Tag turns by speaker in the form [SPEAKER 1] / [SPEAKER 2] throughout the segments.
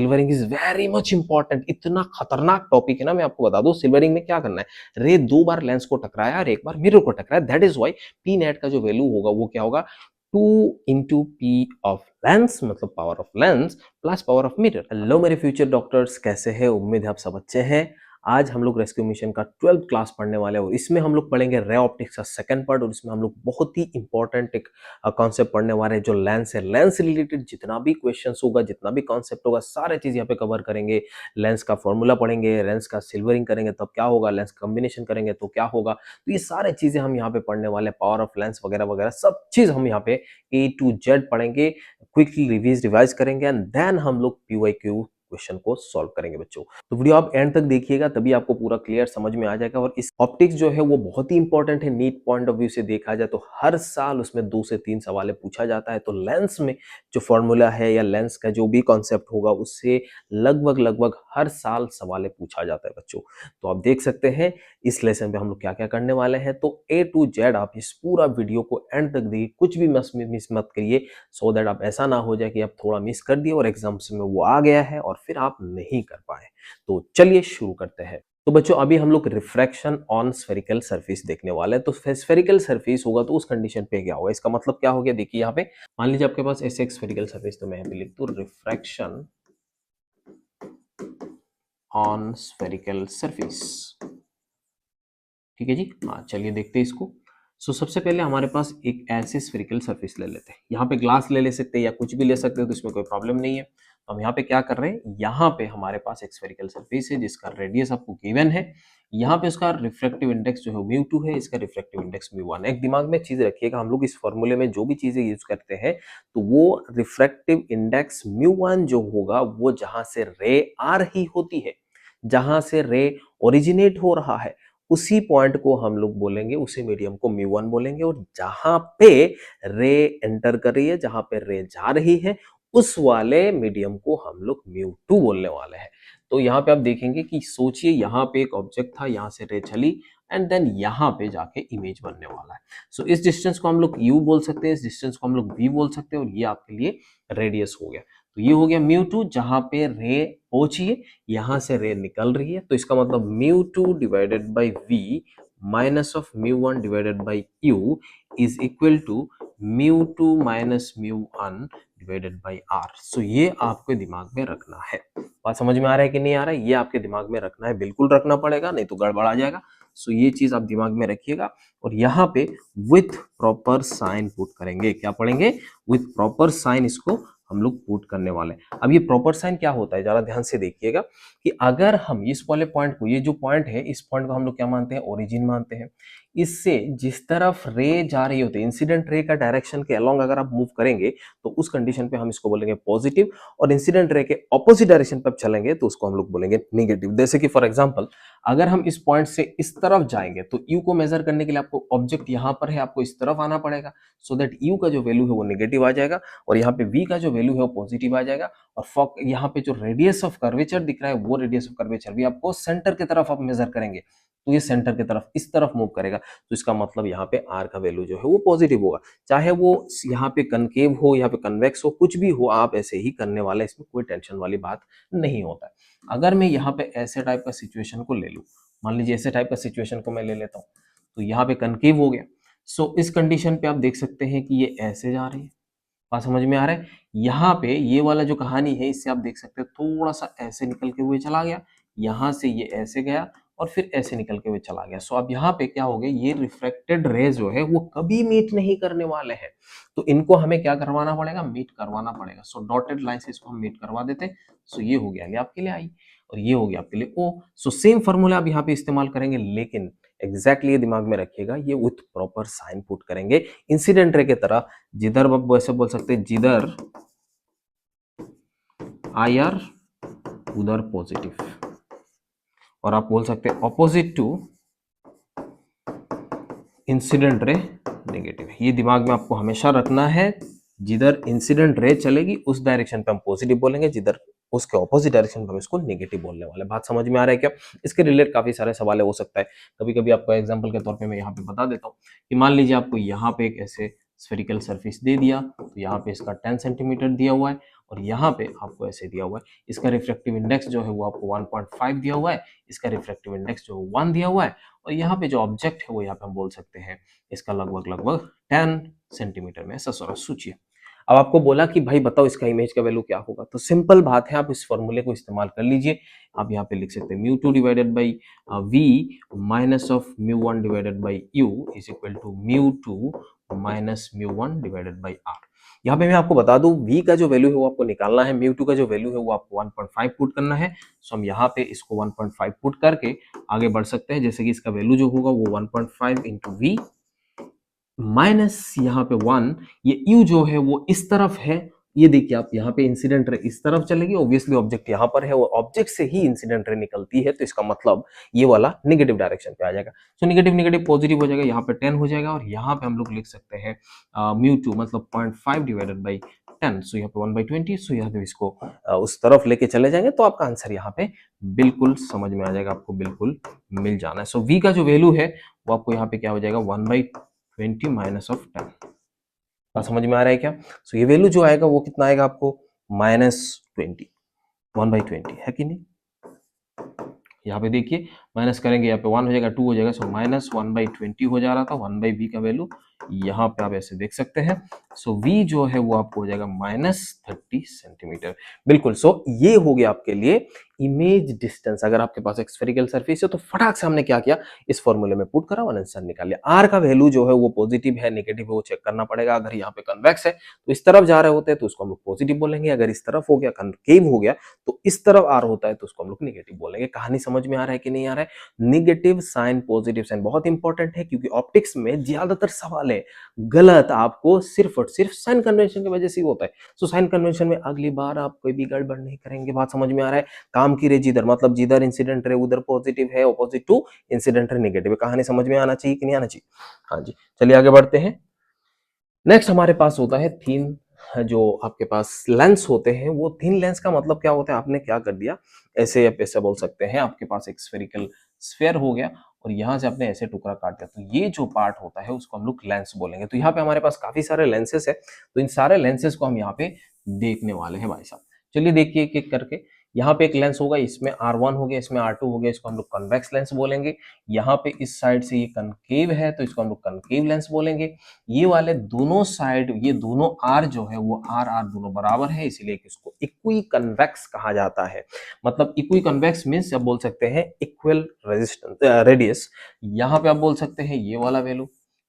[SPEAKER 1] Silvering is very much important, इतना खतरनाक topic है ना, मैं आपको बता दूं। सिल्वरिंग में क्या करना है, रे 2 बार लेंस को टकराया और 1 बार मिरर को टकराया, that is why P net का जो वैल्यू होगा वो क्या होगा, 2 इंटू पी ऑफ लेंस, मतलब power of lens plus power of mirror. Hello मेरे फ्यूचर डॉक्टर्स, कैसे हैं? उम्मीद है आप सब अच्छे हैं। आज हम लोग रेस्क्यू मिशन का 12th क्लास पढ़ने वाले हैं और इसमें हम लोग पढ़ेंगे रे ऑप्टिक्स का सेकंड पार्ट, और इसमें हम लोग बहुत ही इंपॉर्टेंट एक कॉन्सेप्ट पढ़ने वाले हैं जो लेंस है। लेंस रिलेटेड जितना भी क्वेश्चंस होगा, जितना भी कॉन्सेप्ट होगा, सारे चीज यहाँ पे कवर करेंगे। लेंस का फॉर्मूला पढ़ेंगे, लेंस का सिल्वरिंग करेंगे तब क्या होगा, लेंस कॉम्बिनेशन करेंगे तो क्या होगा। तो ये सारे चीजें हम यहाँ पे पढ़ने वाले, पावर ऑफ लेंस वगैरह वगैरह सब चीज हम यहाँ पे A to Z पढ़ेंगे, क्विकली रिवाइज करेंगे एंड देन हम लोग PYQ क्वेश्चन को सॉल्व करेंगे बच्चों। तो वीडियो आप एंड तक देखिएगा, तभी आपको पूरा क्लियर समझ में आ जाएगा। और इस ऑप्टिक्स जो है वो बहुत ही इंपॉर्टेंट है, नीट पॉइंट ऑफ व्यू से देखा जाए तो हर साल उसमें 2 से 3 सवाल पूछा जाता है। तो लेंस में जो फॉर्मूला है या लेंस का जो भी कॉन्सेप्ट होगा उससे लगभग लगभग हर साल सवाल पूछा जाता है बच्चों। तो आप देख सकते हैं इस लेसन पे हम लोग क्या क्या करने वाले हैं। तो A to Z आप इस पूरा वीडियो को एंड तक देखिए, कुछ भी मिस मत करिए, सो दैट आप ऐसा ना हो जाए कि आप थोड़ा मिस कर दिए और एग्जाम्स में वो आ गया है और फिर आप नहीं कर पाए। तो चलिए शुरू करते हैं। तो बच्चों अभी हम लोग रिफ्रैक्शन ऑन स्फेरिकल सरफेस देखने वाले हैं। तो स्फेरिकल सरफेस होगा तो उस कंडीशन पे क्या होगा, इसका मतलब क्या हो गया, देखिए यहाँ पे मान लीजिए आपके पास ऐसे एक स्फेरिकल सरफेस, तो मैं यहाँ पे लिख दूं रिफ्रैक्शन ऑन स्फेरिकल सरफेस। ठीक है जी, हाँ चलिए देखते हैं इसको। सबसे पहले हमारे पास एक ऐसे स्फेरिकल सरफेस ले लेते हैं, यहाँ पे ग्लास ले सकते हैं या कुछ भी ले सकते हो, तो इसमें कोई प्रॉब्लम नहीं है। तो हम यहाँ पे क्या कर रहे हैं, यहाँ पे हमारे पास एक स्फेरिकल सरफेस है जिसका रेडियस आपको गिवन है। यहाँ पे उसका रिफ्रैक्टिव इंडेक्स जो है μ2 है, इसका रिफ्रैक्टिव इंडेक्स μ1। एक दिमाग में चीज रखिएगा, हम लोग इस फॉर्मूले में जो भी चीजें यूज करते हैं तो वो रिफ्रैक्टिव इंडेक्स μ1 जो होगा वो जहां से रे आ रही होती है, जहां से रे ओरिजिनेट हो रहा है, उसी पॉइंट को हम लोग बोलेंगे, उसी मीडियम को μ1 बोलेंगे। और जहां पे रे एंटर कर रही है, जहां पे रे जा रही है, उस वाले मीडियम को हम लोग μ2 बोलने वाले हैं। तो यहाँ पे आप देखेंगे कि सोचिए यहाँ पे एक ऑब्जेक्ट था, यहाँ से रे चली एंड देन यहाँ पे जाके इमेज बनने वाला है। इस डिस्टेंस को हम लोग u बोल सकते हैं, इस डिस्टेंस को हम लोग v बोल सकते हैं, और ये आपके लिए रेडियस हो गया। तो ये हो गया μ2, जहां पे रे पहुंची है, यहां से रे निकल रही है, तो इसका मतलब μ2 divided by v minus of μ1 divided by u is equal to μ2 minus μ1 divided by r। ये आपके दिमाग में रखना है। बात समझ में आ रहा है कि नहीं आ रहा है, ये आपके दिमाग में रखना है, बिल्कुल रखना पड़ेगा, नहीं तो गड़बड़ आ जाएगा। ये चीज आप दिमाग में रखिएगा और यहाँ पे विथ प्रॉपर साइन पुट करेंगे। क्या पढ़ेंगे, विथ प्रॉपर साइन इसको हम लोग पुट करने वाले हैं। अब ये प्रॉपर साइन क्या होता है, जरा ध्यान से देखिएगा कि अगर हम इस वाले पॉइंट को, ये जो पॉइंट है, इस पॉइंट को हम लोग क्या मानते हैं, ओरिजिन मानते हैं। इससे जिस तरफ रे जा रही होती है, इंसिडेंट रे का डायरेक्शन के अलोंग अगर आप मूव करेंगे तो उस कंडीशन पे हम इसको बोलेंगे पॉजिटिव, और इंसिडेंट रे के ऑपोजिट डायरेक्शन पे चलेंगे तो उसको हम लोग बोलेंगे निगेटिव। जैसे कि फॉर एग्जांपल अगर हम इस पॉइंट से इस तरफ जाएंगे तो यू को मेजर करने के लिए आपको, ऑब्जेक्ट यहाँ पर है, आपको इस तरफ आना पड़ेगा, सो दैट यू का जो वैल्यू है वो नेगेटिव आ जाएगा और यहाँ पे v का जो वैल्यू है वो पॉजिटिव आ जाएगा। और यहाँ पे जो रेडियस ऑफ कर्वेचर दिख रहा है वो रेडियस ऑफ कर्वेचर भी आपको सेंटर की तरफ आप मेजर करेंगे तो ये सेंटर की तरफ इस तरफ मूव करेगा। तो इसका मतलब यहाँ पे r का वैल्यू जो है वो पॉजिटिव होगा, चाहे वो यहाँ पे कनकेव हो, यहाँ पे कन्वेक्स हो, कुछ भी हो, आप ऐसे ही करने वाले, इसमें कोई टेंशन वाली बात नहीं होता है। अगर मैं यहाँ पे ऐसे टाइप का सिचुएशन को ले लूँ, मान लीजिए ऐसे टाइप का सिचुएशन को मैं ले लेता हूँ, तो यहाँ पे कनकेव हो गया। इस कंडीशन पे आप देख सकते हैं कि ये ऐसे जा रही है। बात समझ में आ रहा है, यहाँ पे ये वाला जो कहानी है इससे आप देख सकते हैं थोड़ा सा ऐसे निकल के हुए चला गया, यहाँ से ये ऐसे गया और फिर ऐसे निकल के हुए चला गया। अब यहाँ पे क्या हो गया, ये रिफ्लेक्टेड रे जो है वो कभी मीट नहीं करने वाले हैं, तो इनको हमें क्या करवाना पड़ेगा, मीट करवाना पड़ेगा। डॉटेड लाइन से इसको हम मीट करवा देते हैं। ये हो गया, ये आपके लिए आई और ये हो गया आपके लिए ओ। सेम फॉर्मूला अब यहाँ पे इस्तेमाल करेंगे, लेकिन एग्जैक्टली ये दिमाग में रखिएगा, ये विथ प्रॉपर साइन पुट करेंगे इंसिडेंट रे की तरह। जिधर वैसे बोल सकते हैं, जिधर IR उधर पॉजिटिव, और आप बोल सकते हैं opposite to incident ray negative. ये दिमाग में आपको हमेशा रखना है, जिधर इंसिडेंट रे चलेगी उस डायरेक्शन पे हम पॉजिटिव बोलेंगे, जिधर उसके ऑपोजिट डायरेक्शन पे हम इसको नेगेटिव बोलने वाले। बात समझ में आ रहा है क्या? इसके रिलेटेड काफी सारे सवाल हो सकता है। कभी कभी आपको एग्जांपल के तौर पे मैं यहाँ पे बता देता हूँ कि मान लीजिए आपको यहाँ पे एक ऐसे स्फेरिकल सरफेस दे दिया, तो यहाँ पे इसका 10 सेंटीमीटर दिया हुआ है और यहाँ पे आपको ऐसे दिया हुआ है। इसका रिफ्रैक्टिव इंडेक्स जो है वो आपको 1.5 दिया हुआ है, इसका रिफ्रैक्टिव इंडेक्स जो 1 दिया हुआ है, और यहाँ पे जो ऑब्जेक्ट है वो यहाँ पे हम बोल सकते हैं इसका लगभग 10 सेंटीमीटर में ऐसा सारा सूचिए। अब आपको बोला कि भाई बताओ इसका इमेज का वैल्यू क्या होगा, तो सिंपल बात है, आप इस फॉर्मूले को इस्तेमाल कर लीजिए। आप यहाँ पे लिख सकते हैं μ2 divided by v minus of μ1 divided by u is equal to μ2 minus μ1 divided by r। यहाँ पे मैं आपको बता दूं v का जो वैल्यू है वो आपको निकालना है, μ2 का जो वैल्यू है वो आपको 1.5 पुट करना है। सो हम यहाँ पे इसको 1.5 पुट करके आगे बढ़ सकते हैं, जैसे कि इसका वैल्यू जो होगा वो 1.5 इंटू वी माइनस यहाँ पे 1, ये u जो है वो इस तरफ है, ये देखिए आप यहाँ पे इंसिडेंट रे इस तरफ चलेगी, ऑब्वियसली ऑब्जेक्ट यहाँ पर है, वो ऑब्जेक्ट से ही इंसिडेंट रे निकलती है, तो इसका मतलब ये वाला नेगेटिव डायरेक्शन पे आ जाएगा। सो नेगेटिव नेगेटिव पॉजिटिव हो जाएगा, यहाँ पे 10 हो जाएगा, और यहाँ पे हम लोग लिख सकते हैं μ2 मतलब 0.5 डिवाइडेड बाई 10, सो यहाँ पे 1/20, सो यहाँ पे इसको उस तरफ लेके चले जाएंगे तो आपका आंसर यहाँ पे बिल्कुल समझ में आ जाएगा, आपको बिल्कुल मिल जाना है। सो v का जो वैल्यू है वो आपको यहाँ पे क्या हो जाएगा 1/20 माइनस ऑफ 10। बात समझ में आ रहा है क्या? सो ये वैल्यू जो आएगा वो कितना आएगा आपको -20, 1/20 है कि नहीं। यहाँ पे देखिए माइनस करेंगे, यहाँ पे 1 हो जाएगा, 2 हो जाएगा, सो -1/20 हो जा रहा था। 1/v का वैल्यू यहाँ पे आप ऐसे देख सकते हैं। सो v जो है वो आपको हो जाएगा -30 सेंटीमीटर। बिल्कुल। सो ये हो गया आपके लिए इमेज डिस्टेंस। अगर आपके पास एक स्फेरिकल सरफेस है तो फटाक से हमने क्या किया, इस फॉर्मूले में पुट करा और आंसर निकाल लिया। आर का वैल्यू जो है वो पॉजिटिव है नेगेटिव है वो चेक करना पड़ेगा। अगर यहाँ पे कन्वेक्स है तो इस तरफ जा रहे होते हैं तो उसको हम लोग पॉजिटिव बोलेंगे, अगर इस तरफ हो गया कनकेव हो गया तो इस तरफ आर होता है तो उसको हम लोग नेगेटिव बोलेंगे। कहानी समझ में आ रहा है कि नहीं आ रहा है? नेगेटिव साइन पॉजिटिव साइन बहुत इंपॉर्टेंट है, क्योंकि ऑप्टिक्स में ज्यादातर सवाल है गलत आपको सिर्फ और सिर्फ साइन कन्वेंशन की वजह से ही होता है। सो साइन कन्वेंशन में अगली बार आप कोई भी गड़बड़ नहीं करेंगे। बात समझ में आ रहा है? काम की रे जिधर, मतलब जिधर इंसिडेंट रे उधर पॉजिटिव है, opposite to incident ray negative है। कहानी समझ में आना चाहिए कि नहीं आना चाहिए? हाँ जी, चलिए आगे बढ़ते हैं। नेक्स्ट हमारे पास होता है थिन, जो आपके पास लेंस होते हैं वो थिन लेंस का मतलब क्या होता है, आपने क्या कर दिया, ऐसे आप ऐसे बोल सकते हैं, आपके पास एक स्फेरिकल स्फेयर हो गया और यहाँ से आपने ऐसे टुकड़ा काट दिया, तो ये जो पार्ट होता है उसको हम लोग लेंस बोलेंगे। तो यहाँ पे हमारे पास काफी सारे लेंसेस है, तो इन सारे लेंसेस को हम यहाँ पे देखने वाले हैं भाई साहब। चलिए देखिए एक एक करके। यहाँ पे एक लेंस होगा, इसमें R1 हो गया, इसमें R2 हो गया, इसको हम लोग कन्वेक्स लेंस बोलेंगे। यहाँ पे इस साइड से ये कनकेव है तो इसको हम लोग कनकेव लेंस बोलेंगे। ये वाले दोनों साइड, ये दोनों आर जो है वो आर आर दोनों बराबर है, इसीलिए इसको इक्वी कन्वेक्स कहा जाता है। मतलब इक्वी कन्वेक्स मींस आप बोल सकते हैं इक्वल रेजिस्टेंस रेडियस। यहाँ पे आप बोल सकते हैं ये वाला वैल्यू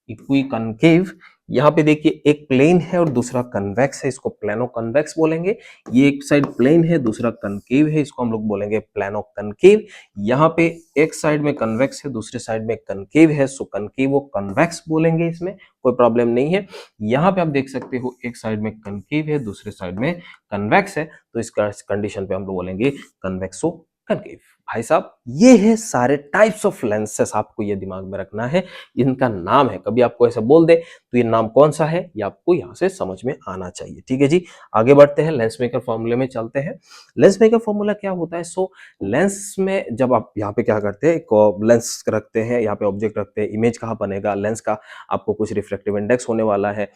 [SPEAKER 1] इक्वी कनकेव। यहाँ पे देखिए एक प्लेन है और दूसरा कन्वेक्स है, इसको प्लेनो कन्वेक्स बोलेंगे। ये एक साइड प्लेन है दूसरा कनकेव है, इसको हम लोग बोलेंगे प्लेनो कनकेव। यहाँ पे एक साइड में कन्वेक्स है दूसरे साइड में कनकेव है, सो कनकेव कन्वेक्स बोलेंगे, इसमें कोई प्रॉब्लम नहीं है। यहाँ पे आप देख सकते हो एक साइड में कनकेव है दूसरे साइड में कन्वेक्स है, तो इसका कंडीशन पे हम लोग बोलेंगे कन्वेक्सो कनकेव। भाई साहब ये है सारे टाइप्स ऑफ लेंसेस, आपको ये दिमाग में रखना है, इनका नाम है। कभी आपको ऐसे बोल दे तो ये नाम कौन सा है ये आपको यहाँ से समझ में आना चाहिए। ठीक है जी, आगे बढ़ते हैं, लेंस मेकर फॉर्मूले में चलते हैं। लेंस मेकर फॉर्मूला क्या होता है? सो लेंस में जब आप यहाँ पे क्या करते हैं, एक लेंस रखते हैं, यहाँ पे ऑब्जेक्ट रखते हैं, इमेज कहाँ बनेगा, लेंस का आपको कुछ रिफ्लेक्टिव इंडेक्स होने वाला है,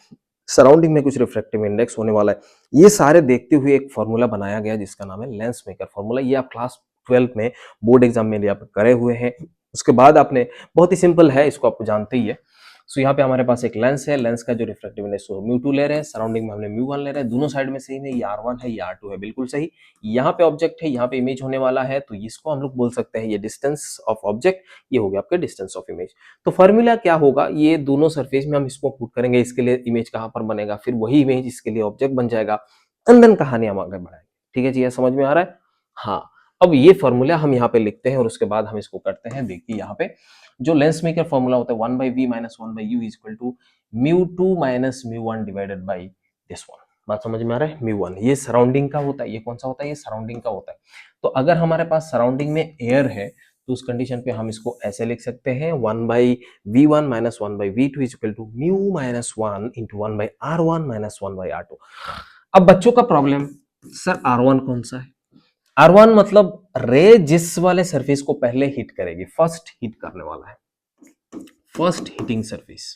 [SPEAKER 1] सराउंडिंग में कुछ रिफ्लेक्टिव इंडेक्स होने वाला है, ये सारे देखते हुए एक फॉर्मूला बनाया गया जिसका नाम है लेंस मेकर फॉर्मूला। ये आप क्लास 12 में बोर्ड एग्जाम में आप करे हुए हैं। उसके बाद आपने, बहुत ही सिंपल है, इसको आप जानते ही है। सो यहाँ पे हमारे पास एक लेंस है, लेंस का जो रिफ्लेक्टिव इंडेक्स है μ2 ले रहे हैं, सराउंडिंग में हमने μ1 ले रहे हैं, दोनों साइड में सेम है, ये R1 है ये R2 है, बिल्कुल सही। यहाँ पे ऑब्जेक्ट है, यहाँ पे इमेज होने वाला है, तो इसको हम लोग बोल सकते हैं ये डिस्टेंस ऑफ ऑब्जेक्ट, ये हो गया आपका डिस्टेंस ऑफ इमेज। तो फॉर्मूला क्या होगा, ये दोनों सरफेस में हम इसको पुट करेंगे, इसके लिए इमेज कहाँ पर बनेगा, फिर वही इमेज इसके लिए ऑब्जेक्ट बन जाएगा, एंड देन कहानी हम आगे बढ़ाएंगे। ठीक है जी, ये समझ में आ रहा है? हाँ, अब ये फॉर्मूला हम यहाँ पे लिखते हैं और उसके बाद हम इसको करते हैं। देखिए यहाँ पे जो लेंस मेकर फॉर्मूला होता है 1/v minus 1/u is equal to μ2 minus μ1 divided by this one. बात समझ में आ रहा है? μ1 ये सराउंडिंग का होता है, ये कौन सा होता है, ये सराउंडिंग का होता है। तो अगर हमारे पास सराउंडिंग में एयर है तो उस कंडीशन पे हम इसको ऐसे लिख सकते हैं 1/v1 minus 1/v2 is equal to mu minus 1 into 1/r1 minus 1/r2। अब बच्चों का प्रॉब्लम, सर R1 कौन सा है? R1 मतलब रे जिस वाले सरफेस को पहले हिट करेगी, फर्स्ट हिट करने वाला है, फर्स्ट हिटिंग सरफेस,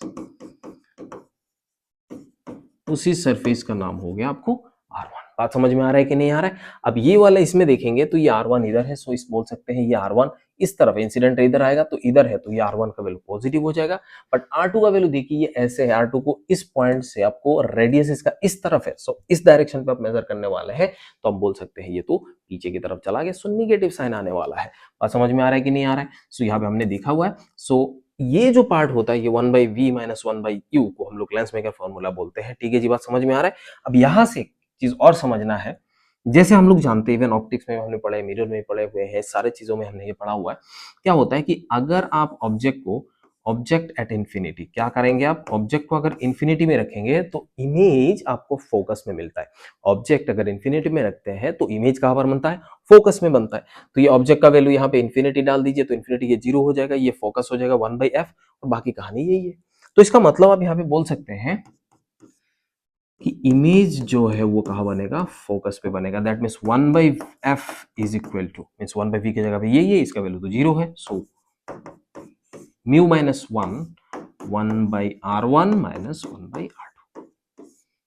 [SPEAKER 1] उसी सरफेस का नाम हो गया आपको R1। बात समझ में आ रहा है कि नहीं आ रहा है? अब ये वाला इसमें देखेंगे तो ये R1 इधर है, सो इस बोल सकते हैं ये R1 इस तरफ है, इंसिडेंट इधर आएगा तो इधर है, तो ये R1 का वैल्यू पॉजिटिव हो जाएगा। बट R2 का वैल्यू देखिए ये ऐसे है, R2 को इस पॉइंट से आपको रेडियस इसका इस तरफ है, सो इस डायरेक्शन पे आप मेजर करने वाले हैं, तो हम बोल सकते हैं ये तो पीछे की तरफ चला गया, सो निगेटिव साइन आने वाला है। बात समझ में आ रहा है कि नहीं आ रहा है? सो यहाँ पे हमने देखा हुआ है। सो ये जो पार्ट होता है ये 1/v माइनस 1/u को हम लोग लेंस मेकर फॉर्मूला बोलते हैं। ठीक है जी, बात समझ में आ रहा है? अब यहाँ से चीज और समझना है, जैसे हम लोग जानते हैं इवन ऑप्टिक्स में हमने पढ़ा है, मिरर में पढ़े हुए हैं, सारे चीजों में हमने ये पढ़ा हुआ है। क्या होता है कि अगर आप ऑब्जेक्ट एट इंफिनिटी क्या करेंगे, आप ऑब्जेक्ट को अगर इंफिनिटी में रखेंगे तो इमेज आपको फोकस में मिलता है। ऑब्जेक्ट अगर इंफिनिटी में रखते हैं तो इमेज कहां पर बनता है? फोकस में बनता है। तो ये ऑब्जेक्ट का वैल्यू यहाँ पे इंफिनिटी डाल दीजिए तो इंफिनिटी ये 0 हो जाएगा, ये फोकस हो जाएगा 1/f और बाकी कहानी यही है। तो इसका मतलब आप यहाँ पे बोल सकते हैं कि इमेज जो है वो कहाँ बनेगा? फोकस पे बनेगा। That means 1/f is equal two means 1/v की जगह पे ये इसका वैल्यू तो 0 है, so mu minus 1/r1 minus 1/r2।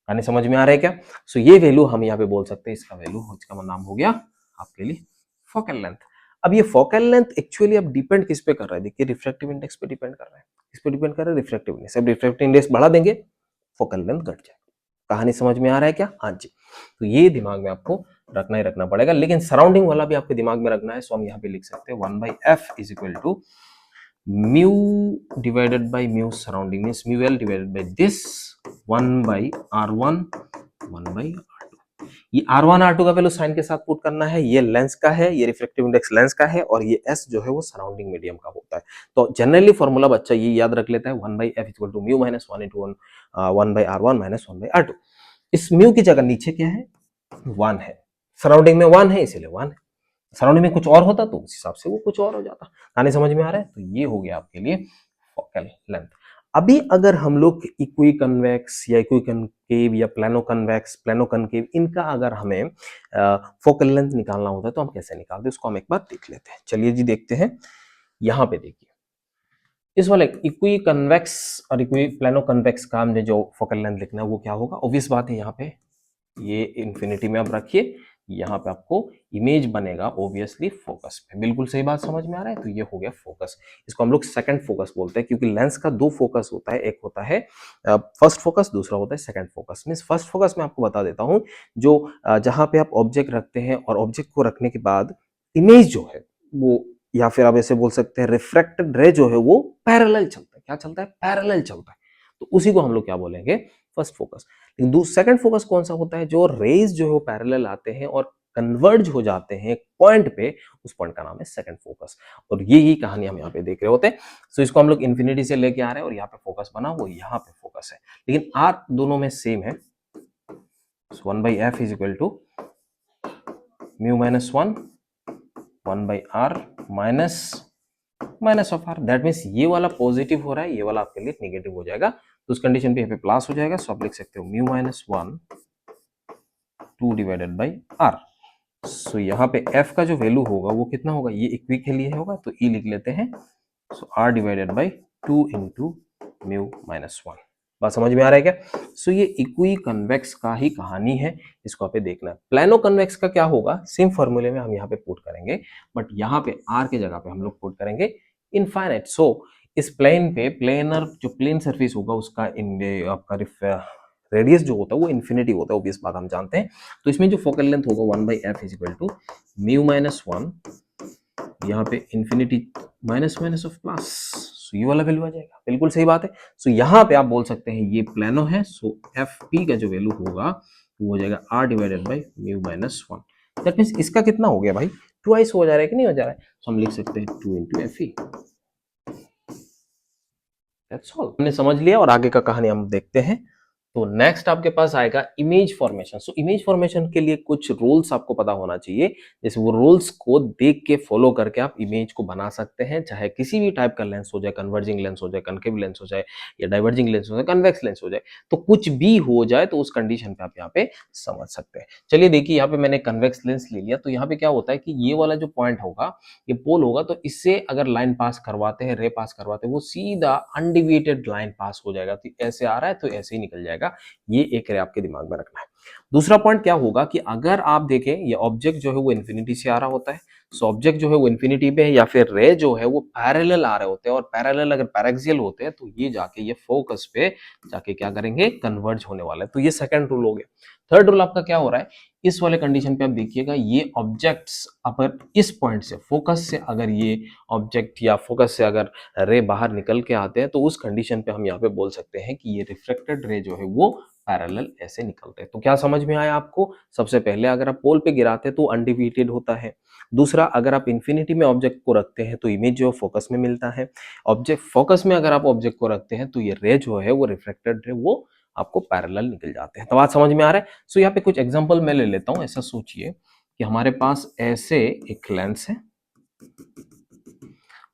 [SPEAKER 1] यानी समझ में आ रहा है क्या? सो ये वैल्यू हम यहाँ पे बोल सकते हैं, इसका वैल्यू इसका नाम हो गया आपके लिए फोकल लेंथ। अब ये फोकल लेंथ एक्चुअली अब डिपेंड किस पे कर रहा है? देखिए रिफ्रैक्टिव इंडेक्स पे डिपेंड कर रहा है। किस पे डिपेंड कर रहा है? Refractive index. अब रिफ्रैक्टिव इंडेक्स बढ़ा देंगे फोकल लेंथ घट जाएगा। कहानी समझ में आ रहा है क्या? हाँ जी। तो ये दिमाग में आपको रखना ही रखना पड़ेगा, लेकिन सराउंडिंग वाला भी आपके दिमाग में रखना है। सो हम यहाँ पे लिख सकते हैं 1/f is equal to mu divided by mu surrounding means mu L divided by this 1/r1 1/r2। ये R1 R2 का वैल्यू साइन के साथ पुट करना है। ये लेंस का है, ये रिफ्रैक्टिव इंडेक्स लेंस का है और ये S जो है वो सराउंडिंग मीडियम का होता है। तो जनरली फॉर्मूला बच्चा ये याद रख लेता है 1/f equal to mu minus 1 into 1/r1 minus 1/r2। इस म्यू की जगह नीचे क्या है? 1 है। सराउंडिंग में 1 है इसलिए 1 है। सराउंडिंग में कुछ और होता तो उस हिसाब से वो कुछ और हो जाता। आने समझ में आ रहा है? तो ये हो गया आपके लिए फोकल लेंथ। अभी अगर हम लोग इक्वी कन्वेक्स या इक्वी कनकेव या प्लानो कन्वेक्स प्लानो कनकेव इनका अगर हमें फोकल लेंथ निकालना होता है तो हम कैसे निकालते हैं उसको हम एक बार देख लेते हैं। चलिए जी देखते हैं। यहाँ पे देखिए इस वाले इक्वी कन्वेक्स और इक्वी प्लानो कन्वेक्स का हमने जो फोकल लेंथ लिखना है वो क्या होगा? ऑब्वियस बात है, यहाँ पे ये इंफिनिटी में आप रखिए, यहाँ पे आपको इमेज बनेगा ऑब्वियसली फोकस पे। बिल्कुल सही बात समझ में आ रहा है? तो ये हो गया फोकस। इसको हम लोग सेकंड फोकस बोलते हैं क्योंकि लेंस का दो फोकस होता है, एक होता है फर्स्ट फोकस, दूसरा होता है second focus. Means first focus में आपको बता देता हूं जो जहां पे आप ऑब्जेक्ट रखते हैं और ऑब्जेक्ट को रखने के बाद इमेज जो है वो, या फिर आप ऐसे बोल सकते हैं रिफ्रैक्टेड रे जो है वो पैरेलल चलता है। क्या चलता है? पैरेलल चलता है। तो उसी को हम लोग क्या बोलेंगे? First focus. लेकिन सेकंड फोकस कौन सा होता है? जो रेज जो है वो पैरेलल आते हैं और कन्वर्ज हो जाते हैं एक पॉइंट पे, उस पॉइंट का नाम है सेकंड फोकस। और ये कहानी हम यहाँ पे देख रहे होते हैं। सो इसको हम लोग इन्फिनिटी से लेके आ रहे हैं और यहाँ पे फोकस बना वो यहाँ पे फोकस है, लेकिन आर दोनों में सेम है। 1/f is equal to mu minus 1/r minus of R. That means ये वाला पॉजिटिव हो रहा है, ये वाला आपके लिए नेगेटिव हो जाएगा। तो उस कंडीशन पे यहाँ पे प्लस हो जाएगा। सो आप लिख सकते हो mu minus 1 2 divided by R. So यहाँ पे f का जो वैल्यू होगा वो कितना होगा? ये इक्वी के लिए होगा तो e लिख लेते हैं। सो r divided by 2 into mu minus 1। बात समझ में आ रहा है क्या? सो ये इक्वी कन्वेक्स का ही कहानी है, इसको आप देखना है। प्लानो कन्वेक्स का क्या होगा? सेम फॉर्मूले में हम यहाँ पे पुट करेंगे, बट यहाँ पे r के जगह पे हम लोग पुट करेंगे इनफाइनाइट। सो इस प्लेन पे प्लेनर जो प्लेन सरफेस होगा उसका आपका रेडियस जो होता है वो इन्फिनिटी होता है, ऑब्वियस बात हम जानते हैं। तो इसमें जो फोकल लेंथ होगा 1/f is equal to mu minus 1, यहाँ पे infinity minus minus of plus, so ये वाला वैल्यू आ जाएगा। बिल्कुल सही बात है। सो यहाँ पे आप बोल सकते हैं ये प्लानो है, सो एफ पी का जो वैल्यू होगा वो हो जाएगा r divided by mu minus 1। That means इसका कितना हो गया भाई? ट्वाइस हो जा रहा है कि नहीं हो जा रहा है? तो हम लिख सकते हैं 2 into F E. That's all. हमने समझ लिया और आगे का कहानी हम देखते हैं। तो नेक्स्ट आपके पास आएगा image formation. So image formation के लिए कुछ रूल्स आपको पता होना चाहिए, जैसे वो रूल्स को देख के फॉलो करके आप इमेज को बना सकते हैं, चाहे किसी भी टाइप का लेंस हो जाए, कन्वर्जिंग लेंस हो जाए, कनकेव लेंस हो जाए, या डाइवर्जिंग लेंस हो जाए, कन्वेक्स लेंस हो जाए, तो कुछ भी हो जाए तो उस कंडीशन पे आप यहाँ पे समझ सकते हैं। चलिए देखिए, यहाँ पे मैंने कन्वेक्स लेंस ले लिया, तो यहाँ पे क्या होता है कि ये वाला जो पॉइंट होगा, ये पोल होगा, तो इससे अगर लाइन पास करवाते हैं, रे पास करवाते हैं, वो सीधा अनडिविएटेड लाइन पास हो जाएगा। तो ऐसे आ रहा है तो ऐसे ही निकल जाएगा। ये एक रे आपके दिमाग में रखना है। दूसरा पॉइंट क्या होगा कि अगर आप देखें ये ऑब्जेक्ट जो है वो इन्फिनिटी से आ रहा होता है, सो ऑब्जेक्ट जो है वो इन्फिनिटी पे है, या फिर रे जो है वो पैरेलल आ रहे होते हैं, और पैरेलल अगर पैरेक्सियल होते हैं तो ये जाके ये फोकस पे जाके क्या करेंगे, कन्वर्ज होने वाला है। तो ये सेकंड रूल हो गया। थर्ड रूल आपका क्या हो रहा है, इस वाले कंडीशन पे आप देखिएगा, ये ऑब्जेक्ट्स अगर इस पॉइंट से फोकस से अगर ये ऑब्जेक्ट या फोकस से अगर रे बाहर निकल के आते हैं तो उस कंडीशन पे हम यहाँ पे बोल सकते हैं कि ये रिफ्लेक्टेड रे जो है वो पैरेलल ऐसे निकलते हैं। तो क्या समझ में आया आपको? सबसे पहले अगर आप पोल पे गिराते हैं तो अनडिविएटेड होता है। दूसरा, अगर आप इन्फिनिटी में ऑब्जेक्ट को रखते हैं तो इमेज जो फोकस में मिलता है। ऑब्जेक्ट फोकस में अगर आप ऑब्जेक्ट को रखते हैं तो ये रे जो है वो रिफ्लेक्टेड रे वो आपको पैरेलल निकल जाते हैं। तो बात समझ में आ रहा है? सो यहाँ पे कुछ एग्जांपल मैं ले लेता हूँ। ऐसा सोचिए कि हमारे पास ऐसे एक लेंस है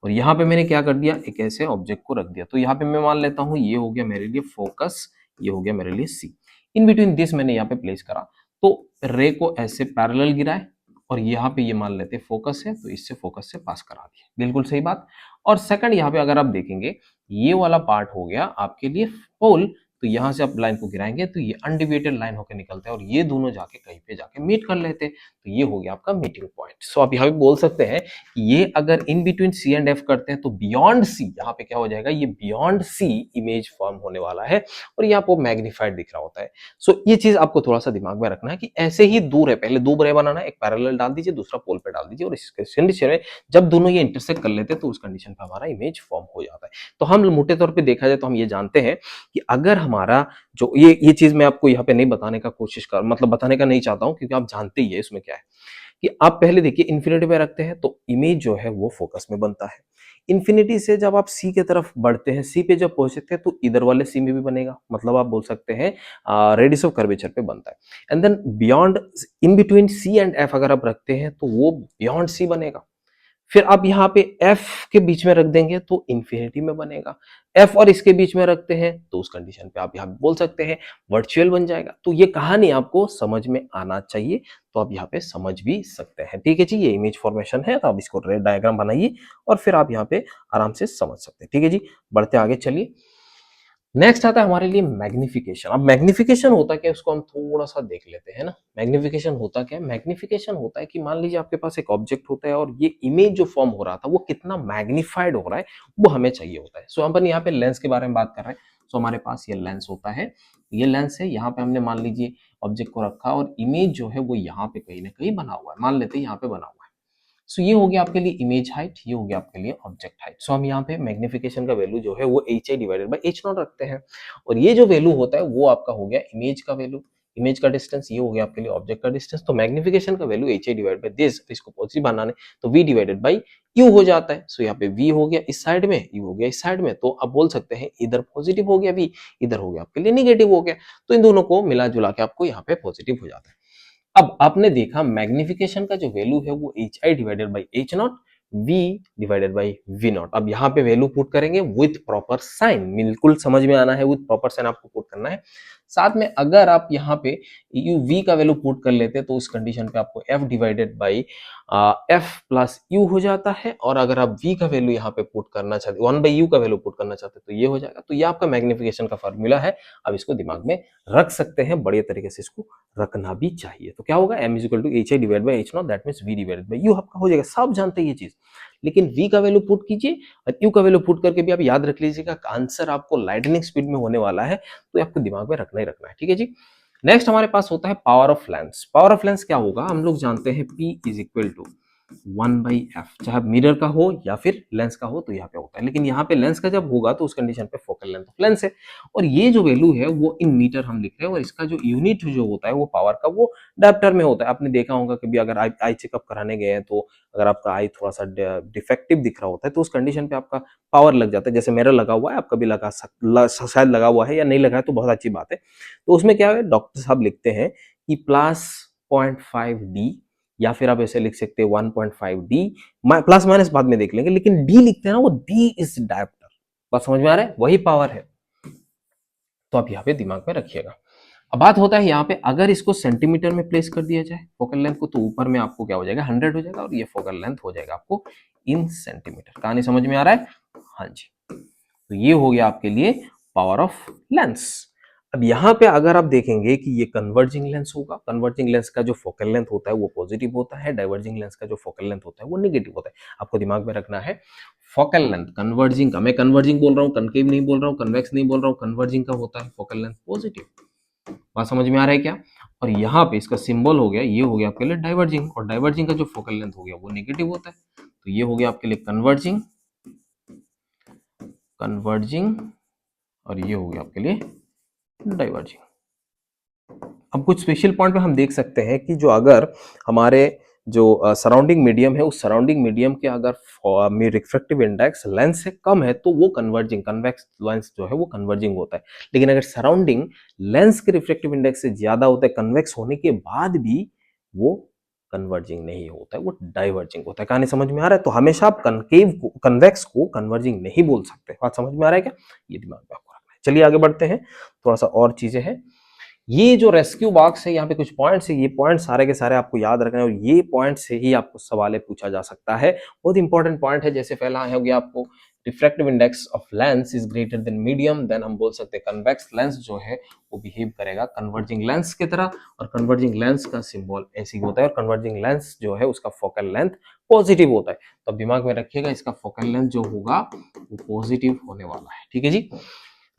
[SPEAKER 1] और यहाँ पे मैंने क्या कर दिया, एक ऐसे ऑब्जेक्ट को रख दिया। तो यहाँ पे मैं मान लेता हूँ ये हो गया मेरे लिए फोकस, ये हो गया मेरे लिए सी। इन बिटवीन दिस मैंने यहाँ पे प्लेस करा, तो रे को ऐसे पैरेलल गिराए और यहाँ पे ये मान लेते फोकस है, तो इससे फोकस से पास करा दिया। बिल्कुल सही बात। और सेकंड, यहाँ पे अगर आप देखेंगे ये वाला पार्ट हो गया आपके लिए पोल, तो यहाँ से आप लाइन को गिराएंगे तो ये अनडिविएटेड लाइन होकर निकलता है और ये दोनों जाके कहीं पे जाके मीट कर लेते हैं। तो ये हो गया आपका मीटिंग पॉइंट। सो आप यहाँ पे बोल सकते हैं ये अगर in between C and F करते हैं तो बियॉन्ड सी, यहाँ पे क्या हो जाएगा, ये बियॉन्ड सी इमेज फॉर्म होने वाला है और ये आपको मैग्नीफाइड दिख रहा होता है। सो ये चीज आपको थोड़ा सा दिमाग में रखना है कि ऐसे ही दूर है, पहले दो रे बनाना है, एक पैरेलल डाल दीजिए, दूसरा पोल पे डाल दीजिए, और इस कंडीशन में जब दोनों ये इंटरसेक्ट कर लेते हैं तो उस कंडीशन पे हमारा इमेज फॉर्म हो जाता है। तो हम मोटे तौर पे देखा जाए तो हम ये जानते हैं कि अगर हमारा जो ये चीज मैं आपको यहाँ पे नहीं बताने का कोशिश कर, मतलब बताने का नहीं चाहता हूँ, क्योंकि आप जानते ही है इसमें क्या है कि आप पहले देखिए इन्फिनिटी में रखते हैं तो इमेज जो है वो फोकस में बनता है। इन्फिनिटी से जब आप सी की तरफ बढ़ते हैं, सी पे जब पहुंचते हैं तो इधर वाले सी में भी बनेगा, मतलब आप बोल सकते हैं रेडियस ऑफ कर्वेचर पे बनता है। And then beyond, in between C and F अगर आप रखते हैं तो वो बियॉन्ड सी बनेगा। फिर आप यहाँ पे F के बीच में रख देंगे तो इन्फिनिटी में बनेगा। F और इसके बीच में रखते हैं तो उस कंडीशन पे आप यहाँ बोल सकते हैं वर्चुअल बन जाएगा। तो ये कहानी आपको समझ में आना चाहिए, तो आप यहाँ पे समझ भी सकते हैं। ठीक है जी, ये इमेज फॉर्मेशन है, तो आप इसको डायग्राम बनाइए और फिर आप यहाँ पे आराम से समझ सकते हैं। ठीक है जी, बढ़ते आगे चलिए। नेक्स्ट आता है हमारे लिए मैग्निफिकेशन। अब मैग्निफिकेशन होता क्या है उसको हम थोड़ा सा देख लेते हैं ना। मैग्निफिकेशन होता क्या है? मैग्निफिकेशन होता है कि मान लीजिए आपके पास एक ऑब्जेक्ट होता है और ये इमेज जो फॉर्म हो रहा था वो कितना मैग्निफाइड हो रहा है वो हमें चाहिए होता है। सो अपन यहाँ पे लेंस के बारे में बात कर रहे हैं। सो हमारे पास ये लेंस होता है, ये लेंस है, यहाँ पे हमने मान लीजिए ऑब्जेक्ट को रखा और इमेज जो है वो यहाँ पे कहीं ना कहीं बना हुआ है, मान लेते हैं यहाँ पे बना हुआ है। सो ये हो गया आपके लिए इमेज हाइट, ये हो गया आपके लिए ऑब्जेक्ट हाइट। सो हम यहाँ पे मैग्निफिकेशन का वैल्यू जो है वो H I divided by H not रखते हैं, और ये जो वैल्यू होता है वो आपका हो गया इमेज का वैल्यू, इमेज का डिस्टेंस, ये हो गया आपके लिए ऑब्जेक्ट का डिस्टेंस। तो मैग्निफिकेशन का value H I divide by this, इसको पॉजिटिव बनाने तो वी डिवाइडेड बाई यू हो जाता है। सो यहाँ पे वी हो गया इस साइड में, यू हो गया इस साइड में, तो आप बोल सकते हैं इधर पॉजिटिव हो गया वी, इधर हो गया आपके लिए निगेटिव हो गया। तो इन दोनों को मिला जुला के आपको यहाँ पे पॉजिटिव हो जाता है। अब आपने देखा मैग्निफिकेशन का जो वैल्यू है वो H I divided by H nought, v divided by V nought. अब यहाँ पे वैल्यू पुट करेंगे विथ प्रॉपर साइन, बिल्कुल समझ में आना है, विथ प्रॉपर साइन आपको पुट करना है। साथ में अगर आप यहाँ पे यू v का वैल्यू पुट कर लेते तो उस कंडीशन पे आपको f divided by f plus u हो जाता है, और अगर आप v का वैल्यू यहाँ पे पुट करना चाहते, 1 बाई u का वैल्यू पुट करना चाहते तो ये हो जाएगा। तो ये आपका मैग्निफिकेशन का फॉर्मूला है, अब इसको दिमाग में रख सकते हैं, बढ़िया तरीके से इसको रखना भी चाहिए। तो क्या होगा, m is equal to H I divide by H nought, that means v divided by u आपका हो जाएगा। सब जानते हैं ये चीज, लेकिन v का वैल्यू पुट कीजिए और u का वैल्यू पुट करके भी आप याद रख लीजिएगा आंसर आपको लाइटनिंग स्पीड में होने वाला है, तो आपको दिमाग में रखना ही रखना है। ठीक है जी। नेक्स्ट हमारे पास होता है power of lens. Power of lens क्या होगा, हम लोग जानते हैं P is equal to 1 by F, चाहे मिरर का हो या फिर लेंस का हो तो यहाँ पे होता है, लेकिन यहाँ पे लेंस का जब होगा तो उस कंडीशन पे फोकल लेंथ ऑफ लेंस है, और ये जो वैल्यू है वो इन मीटर हम लिख रहे हैं, और इसका जो यूनिट जो होता है वो पावर का वो डायप्टर में होता है। आपने देखा होगा कभी अगर आई चेकअप कराने गए हैं तो अगर आपका आई थोड़ा सा डिफेक्टिव दिख रहा होता है तो उस कंडीशन पे आपका पावर लग जाता है। जैसे मेरा लगा हुआ है, आपका भी शायद लगा हुआ है या नहीं लगा है तो बहुत अच्छी बात है। तो उसमें क्या है, डॉक्टर साहब लिखते हैं कि प्लस 0.5D, या फिर आप ऐसे लिख सकते हैं 1.5D, प्लस माइनस बाद में देख लेंगे, लेकिन डी लिखते हैं ना, वो डी इज डायप्टर। बात समझ में आ रहा है, वही पावर है, तो आप यहाँ पे दिमाग में रखिएगा। अब बात होता है यहाँ पे अगर इसको सेंटीमीटर में प्लेस कर दिया जाए फोकल लेंथ को, तो ऊपर में आपको क्या हो जाएगा 100 हो जाएगा, और ये फोकल लेंथ हो जाएगा आपको इन सेंटीमीटर। कहानी समझ में आ रहा है? हाँ जी। तो ये हो गया आपके लिए पावर ऑफ लेंस। अब यहाँ पे अगर आप देखेंगे कि ये कन्वर्जिंग लेंस होगा, कन्वर्जिंग लेंस का जो फोकल लेंथ होता है वो पॉजिटिव होता है, डाइवर्जिंग लेंस का जो फोकल लेंथ होता है वो नेगेटिव होता है। आपको दिमाग में रखना है फोकल लेंथ कन्वर्जिंग का, मैं कन्वर्जिंग बोल रहा हूँ, कनकेव नहीं बोल रहा हूँ, कन्वेक्स नहीं बोल रहा हूँ, कन्वर्जिंग का होता है फोकल लेंथ पॉजिटिव। बात समझ में आ रहा है क्या? और यहाँ पे इसका सिंबल हो गया, ये हो गया आपके लिए डाइवर्जिंग, और डाइवर्जिंग का जो फोकल लेंथ हो गया वो नेगेटिव होता है, तो ये हो गया आपके लिए कन्वर्जिंग, कन्वर्जिंग, और ये हो गया आपके लिए डाइवर्जिंग। अब कुछ स्पेशल पॉइंट पे हम देख सकते हैं कि जो अगर हमारे जो सराउंडिंग मीडियम है उस सराउंडिंग मीडियम के अगर में रिफ्रैक्टिव इंडेक्स लेंस से कम है तो वो कन्वर्जिंग, कन्वेक्स लेंस जो है वो कन्वर्जिंग होता है। लेकिन अगर सराउंडिंग लेंस के रिफ्रैक्टिव इंडेक्स से ज्यादा होता है कन्वेक्स होने के बाद भी, वो कन्वर्जिंग नहीं होता है, वो डाइवर्जिंग होता है। कहानी समझ में आ रहा है? तो हमेशा आप कनकेव को, कन्वेक्स को कन्वर्जिंग नहीं बोल सकते। बात समझ में आ रहा है क्या? ये दिमाग में आपको रखना है। चलिए आगे बढ़ते हैं, थोड़ा सा और चीजें हैं। ये जो रेस्क्यू बॉक्स है, यहाँ पे कुछ पॉइंट्स है, ये पॉइंट सारे के सारे आपको याद रखना है और ये पॉइंट से ही आपको सवाल पूछा जा सकता है। बहुत इंपॉर्टेंट पॉइंट है। जैसे पहला हो गया आपको refractive index of lens is greater than medium, then हम बोल सकते हैं कन्वेक्स लेंस जो है वो बिहेव करेगा कन्वर्जिंग लेंस की तरह, और कन्वर्जिंग लेंस का सिंबल ऐसे ही होता है, और कन्वर्जिंग लेंस जो है उसका फोकल लेंथ पॉजिटिव होता है। तो दिमाग में रखिएगा इसका फोकल लेंथ जो होगा वो पॉजिटिव होने वाला है। ठीक है जी।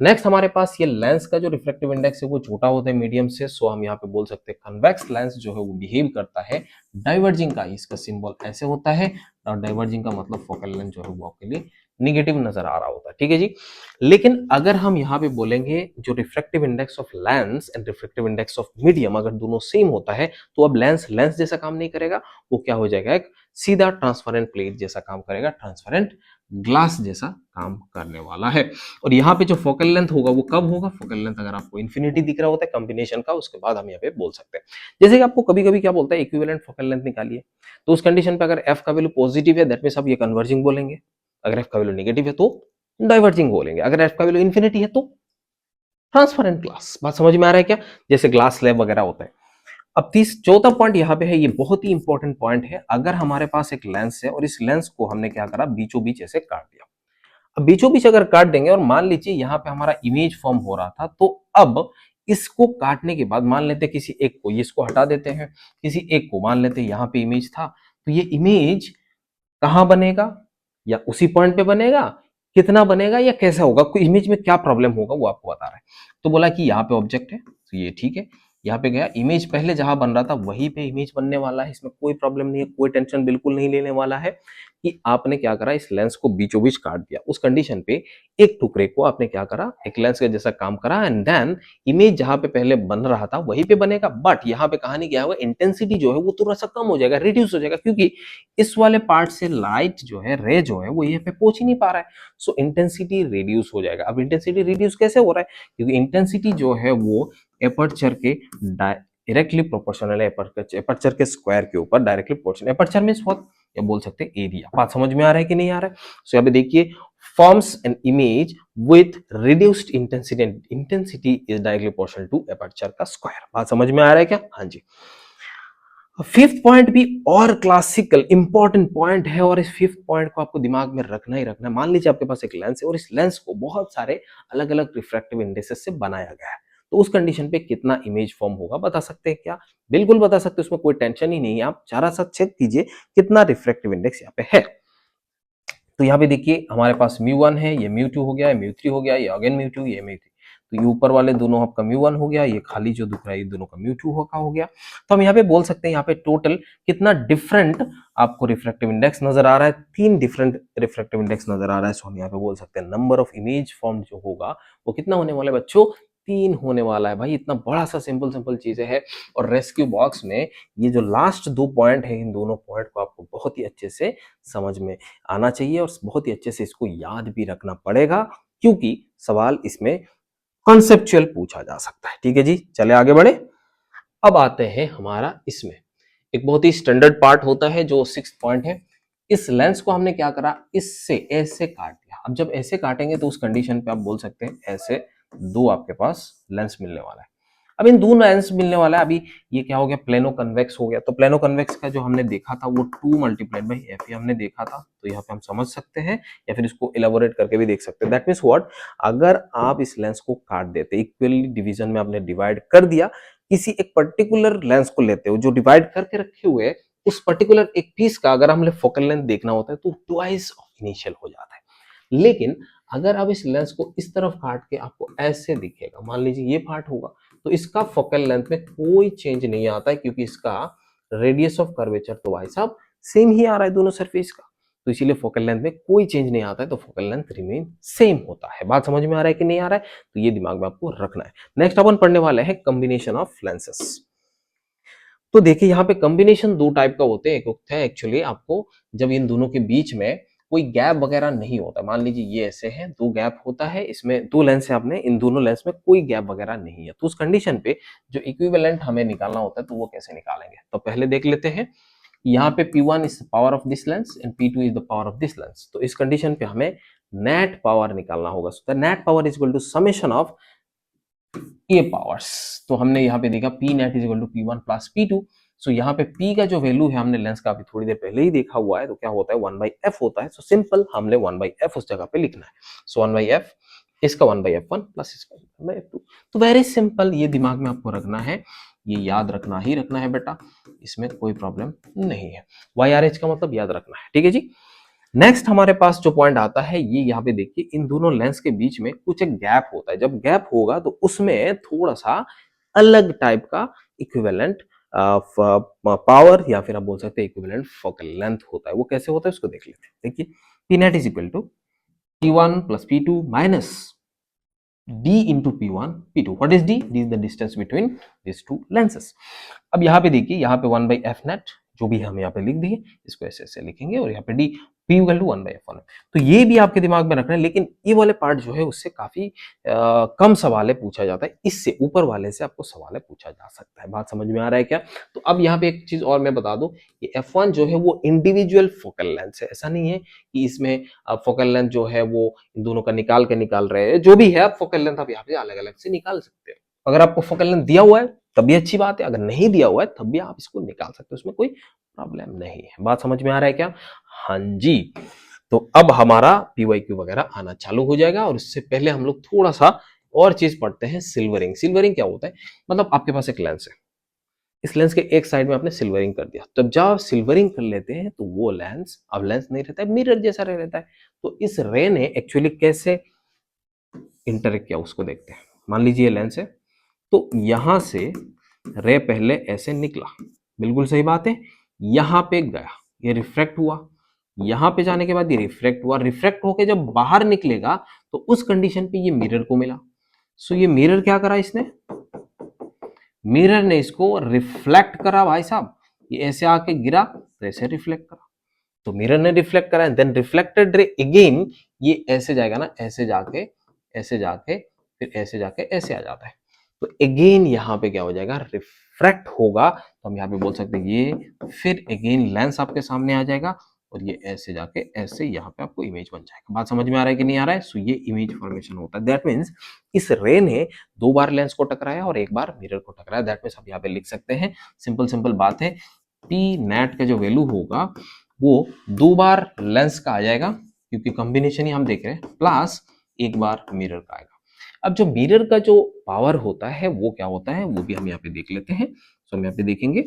[SPEAKER 1] नेक्स्ट हमारे पास ये लेंस का जो रिफ्रैक्टिव इंडेक्स है वो छोटा होता है मीडियम से, सो हम यहाँ पे बोल सकते हैं कन्वेक्स लेंस जो है वो बिहेव करता है डाइवर्जिंग का, इसका सिंबल ऐसे होता है, और डाइवर्जिंग का मतलब फोकल लेंथ जो है वो आपके लिए निगेटिव नजर आ रहा होता है। ठीक है जी। लेकिन अगर हम यहाँ पे बोलेंगे जो refractive index of lens and refractive index of medium अगर दोनों सेम होता है तो अब लेंस लेंस जैसा काम नहीं करेगा, वो क्या हो जाएगा, एक सीधा ट्रांसपेरेंट प्लेट जैसा काम करेगा, ट्रांसपेरेंट ग्लास जैसा काम करने वाला है। और यहाँ पे जो फोकल लेंथ होगा वो कब होगा, फोकल लेंथ अगर आपको इन्फिनिटी दिख रहा होता है कॉम्बिनेशन का, उसके बाद हम यहाँ पे बोल सकते हैं। जैसे कि आपको कभी कभी क्या बोलता है इक्विवेलेंट फोकल लेंथ निकालिए, तो उस कंडीशन पे अगर एफ का वैल्यू पॉजिटिव है दैट मींस आप ये कन्वर्जिंग बोलेंगे, अगर एफ का वैल्यू नेगेटिव है तो डाइवर्जिंग बोलेंगे, अगर एफ का वैल्यू इन्फिनिटी है तो ट्रांसपेरेंट ग्लास। बात समझ में आ रहा है क्या? जैसे ग्लास स्लैब वगैरह होता है। अब चौथा पॉइंट यहाँ पे है, ये बहुत ही इंपॉर्टेंट पॉइंट है। अगर हमारे पास एक लेंस है और इस लेंस को हमने क्या करा, बीचों बीच ऐसे काट दिया। अब बीचों बीच अगर काट देंगे और मान लीजिए यहाँ पे हमारा इमेज फॉर्म हो रहा था, तो अब इसको काटने के बाद मान लेते हैं किसी एक को, ये इसको हटा देते हैं, किसी एक को मान लेते हैं यहाँ पे इमेज था, तो ये इमेज कहाँ बनेगा, या उसी पॉइंट पे बनेगा, कितना बनेगा, या कैसा होगा, कोई इमेज में क्या प्रॉब्लम होगा वो आपको बता रहा है। तो बोला कि यहाँ पे ऑब्जेक्ट है तो ये ठीक है, यहाँ पे गया इमेज पहले जहां बन रहा था वहीं पे इमेज बनने वाला है, इसमें कोई प्रॉब्लम नहीं है, कोई टेंशन बिल्कुल नहीं लेने वाला है कि आपने क्या करा, इस लेंस को बीचों बीच काट दिया। उस कंडीशन पे एक टुकड़े को आपने क्या करा, एक लेंस के जैसा काम करा, एंड देन इमेज जहां पे पहले बन रहा था वहीं पे बनेगा, बट यहाँ पे कहानी क्या होगा, इंटेंसिटी जो है वो थोड़ा सा कम हो जाएगा, रिड्यूस हो जाएगा, क्योंकि इस वाले पार्ट से लाइट जो है, रे जो है वो यहाँ पे पहुंच ही नहीं पा रहा है, सो इंटेंसिटी रिड्यूस हो जाएगा। अब इंटेंसिटी रिड्यूस कैसे हो रहा है, क्योंकि इंटेंसिटी जो है वो एपर्चर के डायरेक्टली प्रोपोर्शनल है, एपर्चर के स्क्वायर के ऊपर directly proportional. Aperture means what, या बोल सकते हैं एरिया। बात समझ में आ रहा है कि नहीं आ रहा है? सो यहाँ पे देखिए, forms an image with reduced intensity and intensity is directly proportional to aperture का स्क्वायर। बात समझ में आ रहा है क्या? हाँ जी। फिफ्थ पॉइंट भी और क्लासिकल इंपॉर्टेंट पॉइंट है, और इस फिफ्थ पॉइंट को आपको दिमाग में रखना ही रखना है। मान लीजिए आपके पास एक लेंस है और इस लेंस को बहुत सारे अलग अलग रिफ्रैक्टिव इंडेक्सेस से बनाया गया है, तो उस कंडीशन पे कितना इमेज फॉर्म होगा बता सकते हैं क्या? बिल्कुल बता सकते हैं, उसमें कोई टेंशन ही नहीं है। आप जरा सा चेक कीजिए कितना रिफ्रैक्टिव इंडेक्स यहाँ पे है। तो यहाँ पे देखिए हमारे पास μ1 है, ये μ2 हो गया, ये μ3 हो गया, ये अगेन μ2, ये μ3, तो ये ऊपर वाले दोनों आपका μ1 हो गया, ये खाली जो दिख रहा है ये दोनों का μ2 हो गया। तो हम यहाँ पे बोल सकते हैं यहाँ पे टोटल कितना डिफरेंट आपको रिफ्रैक्टिव इंडेक्स नजर आ रहा है, 3 डिफरेंट रिफ्रैक्टिव इंडेक्स नजर आ रहा है। सो हम यहाँ पे बोल सकते हैं नंबर ऑफ इमेज फॉर्म जो होगा वो कितना होने वाला है बच्चों, 3 होने वाला है। भाई इतना बड़ा सा सिंपल सिंपल चीजें है, और रेस्क्यू बॉक्स में ये जो लास्ट 2 पॉइंट है, इन दोनों पॉइंट को आपको बहुत ही अच्छे से समझ में आना चाहिए और बहुत ही अच्छे से इसको याद भी रखना पड़ेगा, क्योंकि सवाल इसमें कॉन्सेप्चुअल पूछा जा सकता है। ठीक है जी, चले आगे बढ़े। अब आते हैं हमारा इसमें एक बहुत ही स्टैंडर्ड पार्ट होता है जो 6th पॉइंट है। इस लेंस को हमने क्या करा, इससे ऐसे काट दिया। अब जब ऐसे काटेंगे तो उस कंडीशन पे आप बोल सकते हैं ऐसे दो आपके पास लेंस मिलने वाला है। अब इन दो लेंस मिलने वाला है। अभी ये क्या हो गया, प्लेनो कन्वेक्स हो गया। तो प्लेनो कन्वेक्स का जो हमने देखा था वो 2 मल्टीप्लाइड बाई एफ ही हमने देखा था, तो यहाँ पे हम समझ सकते हैं या फिर इसको इलेबोरेट करके भी देख सकते हैं। दैट मीन्स व्हाट, अगर आप इस लेंस को काट देते, इक्वली डिवीजन में आपने डिवाइड कर दिया, किसी एक पर्टिकुलर लेंस को लेते हो जो डिवाइड करके रखे हुए है, उस पर्टिकुलर एक पीस का अगर हमें फोकल लेंथ देखना होता है तो ट्वाइस ऑफ इनिशियल हो जाता है। लेकिन अगर आप इस लेंस को इस तरफ काट के आपको ऐसे दिखेगा, मान लीजिए ये पार्ट होगा, तो इसका फोकल लेंथ में कोई चेंज नहीं आता है, क्योंकि इसका रेडियस ऑफ कर्वेचर तो भाई साहब सेम ही आ रहा है दोनों सरफेस का, तो इसीलिए फोकल लेंथ में कोई चेंज नहीं आता है, तो फोकल लेंथ रिमेन सेम होता है। बात समझ में आ रहा है कि नहीं आ रहा है, तो ये दिमाग में आपको रखना है। नेक्स्ट अपन पढ़ने वाले हैं कॉम्बिनेशन ऑफ लेंसेस। तो देखिए यहाँ पे कॉम्बिनेशन दो टाइप का होते हैं। एक होता है एक्चुअली आपको जब इन दोनों के बीच में कोई गैप वगैरह नहीं होता, मान लीजिए ये ऐसे है, दो गैप होता है, इसमें दो लेंस है, आपने इन दोनों लेंस में कोई गैप वगैरह नहीं है, तो उस कंडीशन पे जो इक्विवेलेंट हमें निकालना होता है तो वो कैसे निकालेंगे, तो पहले देख लेते हैं। यहाँ पे P1 is the power of this lens and P2 is the power of this lens, तो इस कंडीशन पे हमें नेट पावर निकालना होगा। So the net power is equal to summation of a powers. तो हमने यहाँ पे देखा P net is equal to P1 plus P2। So यहाँ पे P का जो वैल्यू है हमने लेंस का अभी थोड़ी देर पहले ही देखा हुआ है, तो क्या होता है 1/f होता है। सो सिंपल हमने 1/f उस जगह पे लिखना है। सो 1/f, इसका 1/f1 प्लस इसका 1/f2। तो वेरी सिंपल, ये दिमाग में आपको रखना है, ये याद रखना ही रखना है बेटा, इसमें कोई प्रॉब्लम नहीं है। YRH का मतलब याद रखना है, ठीक है जी। नेक्स्ट हमारे पास जो पॉइंट आता है, ये यहाँ पे देखिए, इन दोनों लेंस के बीच में कुछ एक गैप होता है। जब गैप होगा तो उसमें थोड़ा सा अलग टाइप का इक्विवेलेंट पावर या फिर आप बोल सकते हैं इक्विवेलेंट फोकल लेंथ होता है। वो कैसे होता है उसको देख लेते हैं। देखिए P net is equal to P1 plus P2 minus D into P1 P2। What is D? D is the distance between these two lenses। अब यहाँ पे देखिए, यहाँ पे 1/f net जो भी हम यहाँ पे लिख दिए, इसको ऐसे ऐसे लिखेंगे, और यहाँ पे D P equal to 1/f1। तो ये भी आपके दिमाग में रखना है, लेकिन ये वाले पार्ट जो है उससे काफी कम सवाल पूछा जाता है, इससे ऊपर वाले से आपको सवाल पूछा जा सकता है। बात समझ में आ रहा है क्या? तो अब यहाँ पे एक चीज और मैं बता दूं, ये F1 जो है वो इंडिविजुअल फोकल लेंथ है। ऐसा नहीं है कि इसमें फोकल लेंथ जो है वो इन दोनों का निकाल के निकाल रहे हैं। जो भी है आप फोकल लेंथ आप यहाँ पे अलग अलग से निकाल सकते हैं। अगर आपको फोकल लेंथ दिया हुआ है तब भी अच्छी बात है, अगर नहीं दिया हुआ है तब भी आप इसको निकाल सकते हो, उसमें कोई प्रॉब्लम नहीं है। बात समझ में आ रहा है क्या? हाँ जी। तो अब हमारा PYQ वगैरह आना चालू हो जाएगा, और इससे पहले हम लोग थोड़ा सा और चीज पढ़ते हैं, सिल्वरिंग। सिल्वरिंग क्या होता है? मतलब आपके पास एक लेंस है, इस लेंस के एक साइड में आपने सिल्वरिंग कर दिया, तब जब आप सिल्वरिंग कर लेते हैं तो वो लेंस अब लेंस नहीं रहता है, मिरर जैसा रह रहता है। तो इस रे ने एक्चुअली कैसे इंटरेक्ट किया उसको देखते हैं। मान लीजिए ये लेंस है, तो यहां से रे पहले ऐसे निकला, बिल्कुल सही बात है, यहां पे गया, ये रिफ्रैक्ट हुआ, यहां पे जाने के बाद ये रिफ्रैक्ट हुआ, रिफ्रैक्ट होके जब बाहर निकलेगा तो उस कंडीशन पे ये मिरर को मिला। सो ये मिरर क्या करा इसने, मिरर ने इसको रिफ्लेक्ट करा भाई साहब, ये ऐसे आके गिरा तो ऐसे रिफ्लेक्ट करा, तो मिरर ने रिफ्लेक्ट करा, देन रिफ्लेक्टेड रे अगेन ये ऐसे जाएगा ना, ऐसे जाके ऐसे जाके फिर ऐसे जाके ऐसे आ जाता है, तो अगेन यहाँ पे क्या हो जाएगा, रिफ्रैक्ट होगा। तो हम यहाँ पे बोल सकते हैं ये, फिर अगेन लेंस आपके सामने आ जाएगा और ये ऐसे जाके ऐसे यहाँ पे आपको इमेज बन जाएगा। बात समझ में आ रहा है कि नहीं आ रहा है? सो ये इमेज फॉर्मेशन होता है। दैट मीन्स इस रे ने दो बार लेंस को टकराया और एक बार मिरर को टकराया। दैट मीन्स आप यहाँ पे लिख सकते हैं, सिंपल सिंपल बात है, P नेट का जो वैल्यू होगा वो दो बार लेंस का आ जाएगा, क्योंकि कॉम्बिनेशन ही हम देख रहे हैं, प्लस एक बार मिरर का आएगा। अब जो मिरर का जो पावर होता है वो क्या होता है, वो भी हम यहाँ पे देख लेते हैं। सो हम यहाँ पे देखेंगे,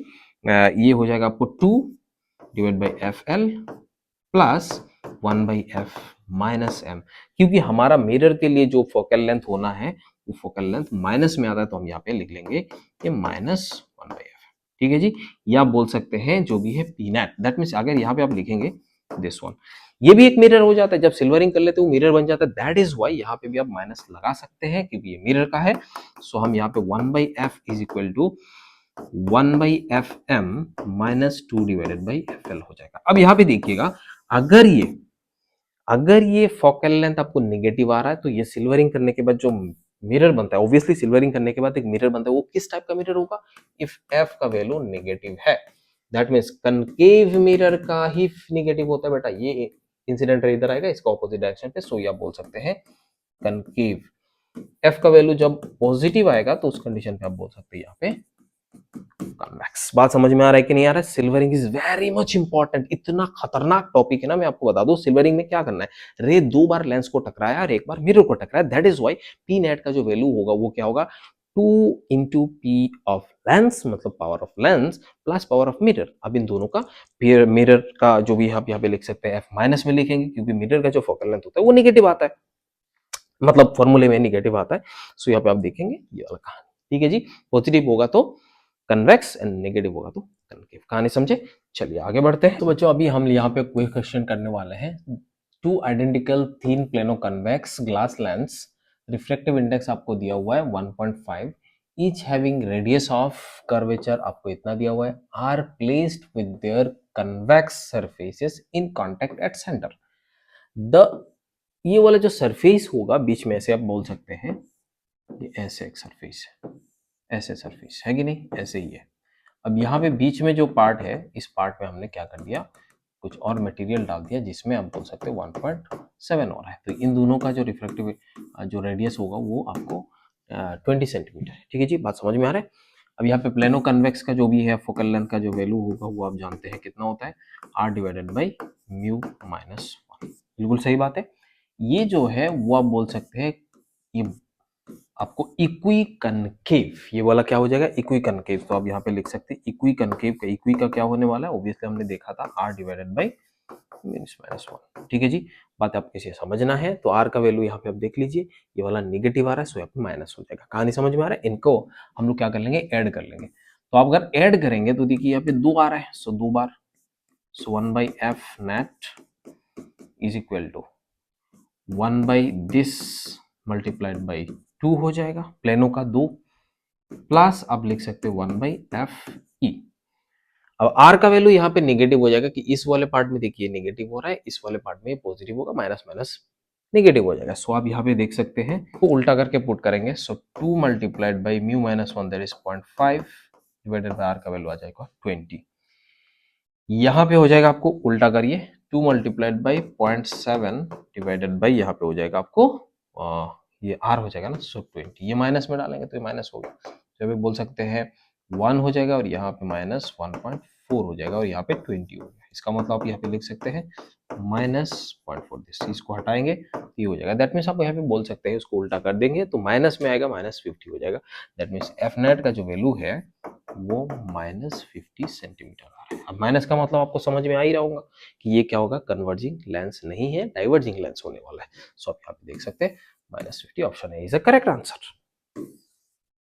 [SPEAKER 1] ये हो जाएगा आपको 2/FL plus 1/F minus M, क्योंकि हमारा मिरर के लिए जो फोकल लेंथ होना है वो फोकल लेंथ माइनस में आता है, तो हम यहाँ पे लिख लेंगे ये -1/F। ठीक है जी, या आप बोल सकते हैं जो भी है P नेट। दैट मीन्स अगर यहाँ पे आप लिखेंगे दिस वन, ये भी एक मिरर हो जाता है, जब सिल्वरिंग कर लेते हो मिरर बन जाता है। दैट इज वाई यहाँ पे भी आप माइनस लगा सकते हैं, क्योंकि ये मिरर का है। सो हम यहाँ पे 1/F is equal to 1/FM minus 2/FL हो जाएगा। अब यहाँ पे देखिएगा, अगर ये फोकल लेंथ आपको नेगेटिव आ रहा है, तो ये सिल्वरिंग करने के बाद जो मिरर बनता है, ऑब्वियसली सिल्वरिंग करने के बाद एक मिरर बनता है, वो किस टाइप का मिरर होगा, इफ F का वैल्यू नेगेटिव है, दैट मीन्स कनकेव मिरर का ही नेगेटिव होता है बेटा। ये इंसिडेंट रे इधर आएगा, इसका ऑपोजिट डायरेक्शन पे, सो ये आप बोल सकते हैं कनकेव एफ का वैल्यू जब पॉजिटिव आएगा तो उस कंडीशन पे आप बोल सकते हैं यहाँ पे कन्वेक्स। बात समझ में आ रहा है कि नहीं आ रहा है? Silvering is very much important, इतना खतरनाक टॉपिक है ना। मैं आपको बता दूं सिल्वरिंग में क्या करना है, रे 2 बार लेंस को टकराया और 1 बार मिरर को टकराया, that is why P net का जो वैल्यू होगा वो क्या होगा, 2 इंटू पी ऑफ लेंस, मतलब power of lens plus power of mirror. अब इन दोनों का मिरर का जो भी आप यहाँ पे लिख सकते हैं एफ माइनस में लिखेंगे, क्योंकि मिरर का जो फोकल लेंथ होता है वो निगेटिव आता है, मतलब फॉर्मूले में निगेटिव आता है। सो यहाँ पे आप देखेंगे ये वाला कहानी, ठीक है जी। पॉजिटिव होगा तो कन्वेक्स एंड नेगेटिव होगा तो कनकेव। कहानी समझे? चलिए आगे बढ़ते हैं। तो बच्चों अभी हम यहाँ पे कोई क्वेश्चन करने वाले हैं। Two identical thin plano convex glass lens, reflective index आपको दिया हुआ है 1.5, each having radius of curvature आपको इतना दिया हुआ है, are placed with their convex surfaces in contact at centre. The ये वाला जो सरफेस होगा बीच में, ऐसे आप बोल सकते हैं ये ऐसे एक सरफेस है, ऐसे सरफेस है कि नहीं, ऐसे ही है। अब यहाँ पे बीच में जो पार्ट है, इस पार्ट में हमने क्या कर दिया, कुछ और मटेरियल डाल दिया, जिसमें आप बोल सकते हो 1.7 और है। तो इन दोनों का जो रिफ्लेक्टिव जो रेडियस होगा वो आपको 20 सेंटीमीटर है, ठीक है जी। बात समझ में आ रहा है? अब यहाँ पे प्लेनो कन्वेक्स का जो भी है फोकल लेंथ का जो वैल्यू होगा वो आप जानते हैं कितना होता है, r divided by mu minus 1। बिल्कुल सही बात है। ये जो है वो आप बोल सकते हैं ये आपको इक्वी कनकेव, ये वाला क्या हो जाएगा, इक्वी कनकेव। तो आप यहाँ पे लिख सकते हैं इक्वी कनकेव का इक्वी का क्या होने वाला है, ऑब्वियसली हमने देखा था r डिवाइडेड बाई माइनस 1, ठीक है जी। बात आपको इसे समझना है तो r का वैल्यू यहाँ पे आप देख लीजिए, ये वाला निगेटिव आ रहा है, सो यहाँ पे माइनस हो जाएगा। कहानी समझ में आ रहा है? इनको हम लोग क्या कर लेंगे, ऐड कर लेंगे। तो आप अगर ऐड करेंगे तो देखिए यहाँ पे 2 आ रहा है, सो 2 बार, so 1 by F net is equal to 1 by this multiplied by 2 हो जाएगा, प्लेनो का 2, प्लस आप लिख सकते हो 1 बाई एफ ई। अब आर का वैल्यू यहाँ पे नेगेटिव हो जाएगा कि इस वाले पार्ट में देखिए नेगेटिव हो रहा है, इस वाले पार्ट में पॉजिटिव होगा, माइनस माइनस नेगेटिव हो जाएगा। सो आप यहाँ पे देख सकते हैं तो उल्टा करके पुट करेंगे, so 2 multiplied by mu minus 1 that is 0.5 divided by R का वैल्यू आ जाएगा 20। यहाँ पे हो जाएगा आपको उल्टा करिए, 2 मल्टीप्लाइड बाई 0.7 डिवाइडेड बाई यहाँ पे हो जाएगा आपको ये आर हो जाएगा ना, सो 20। ये माइनस में डालेंगे तो ये माइनस हो गया, तो अभी बोल सकते हैं 1 हो जाएगा और यहाँ पे माइनस 1.4 हो जाएगा और यहाँ पे 20 हो गया। इसका मतलब आप यहाँ पे लिख सकते हैं माइनस 0.4, दिस चीज को हटाएंगे तो ये हो जाएगा। दैट मीन्स आप यहाँ पे बोल सकते हैं उसको उल्टा कर देंगे तो माइनस में आएगा, माइनस 50 हो जाएगा। दैट मीन्स एफ नेट का जो वैल्यू है वो माइनस 50 सेंटीमीटर आ रहा है। अब माइनस का मतलब आपको समझ में आ ही रहा होगा कि ये क्या होगा, कन्वर्जिंग लेंस नहीं है, डाइवर्जिंग लेंस होने वाला है। सो आप यहाँ पे देख सकते हैं माइनस 50 ऑप्शन है इज द करेक्ट आंसर।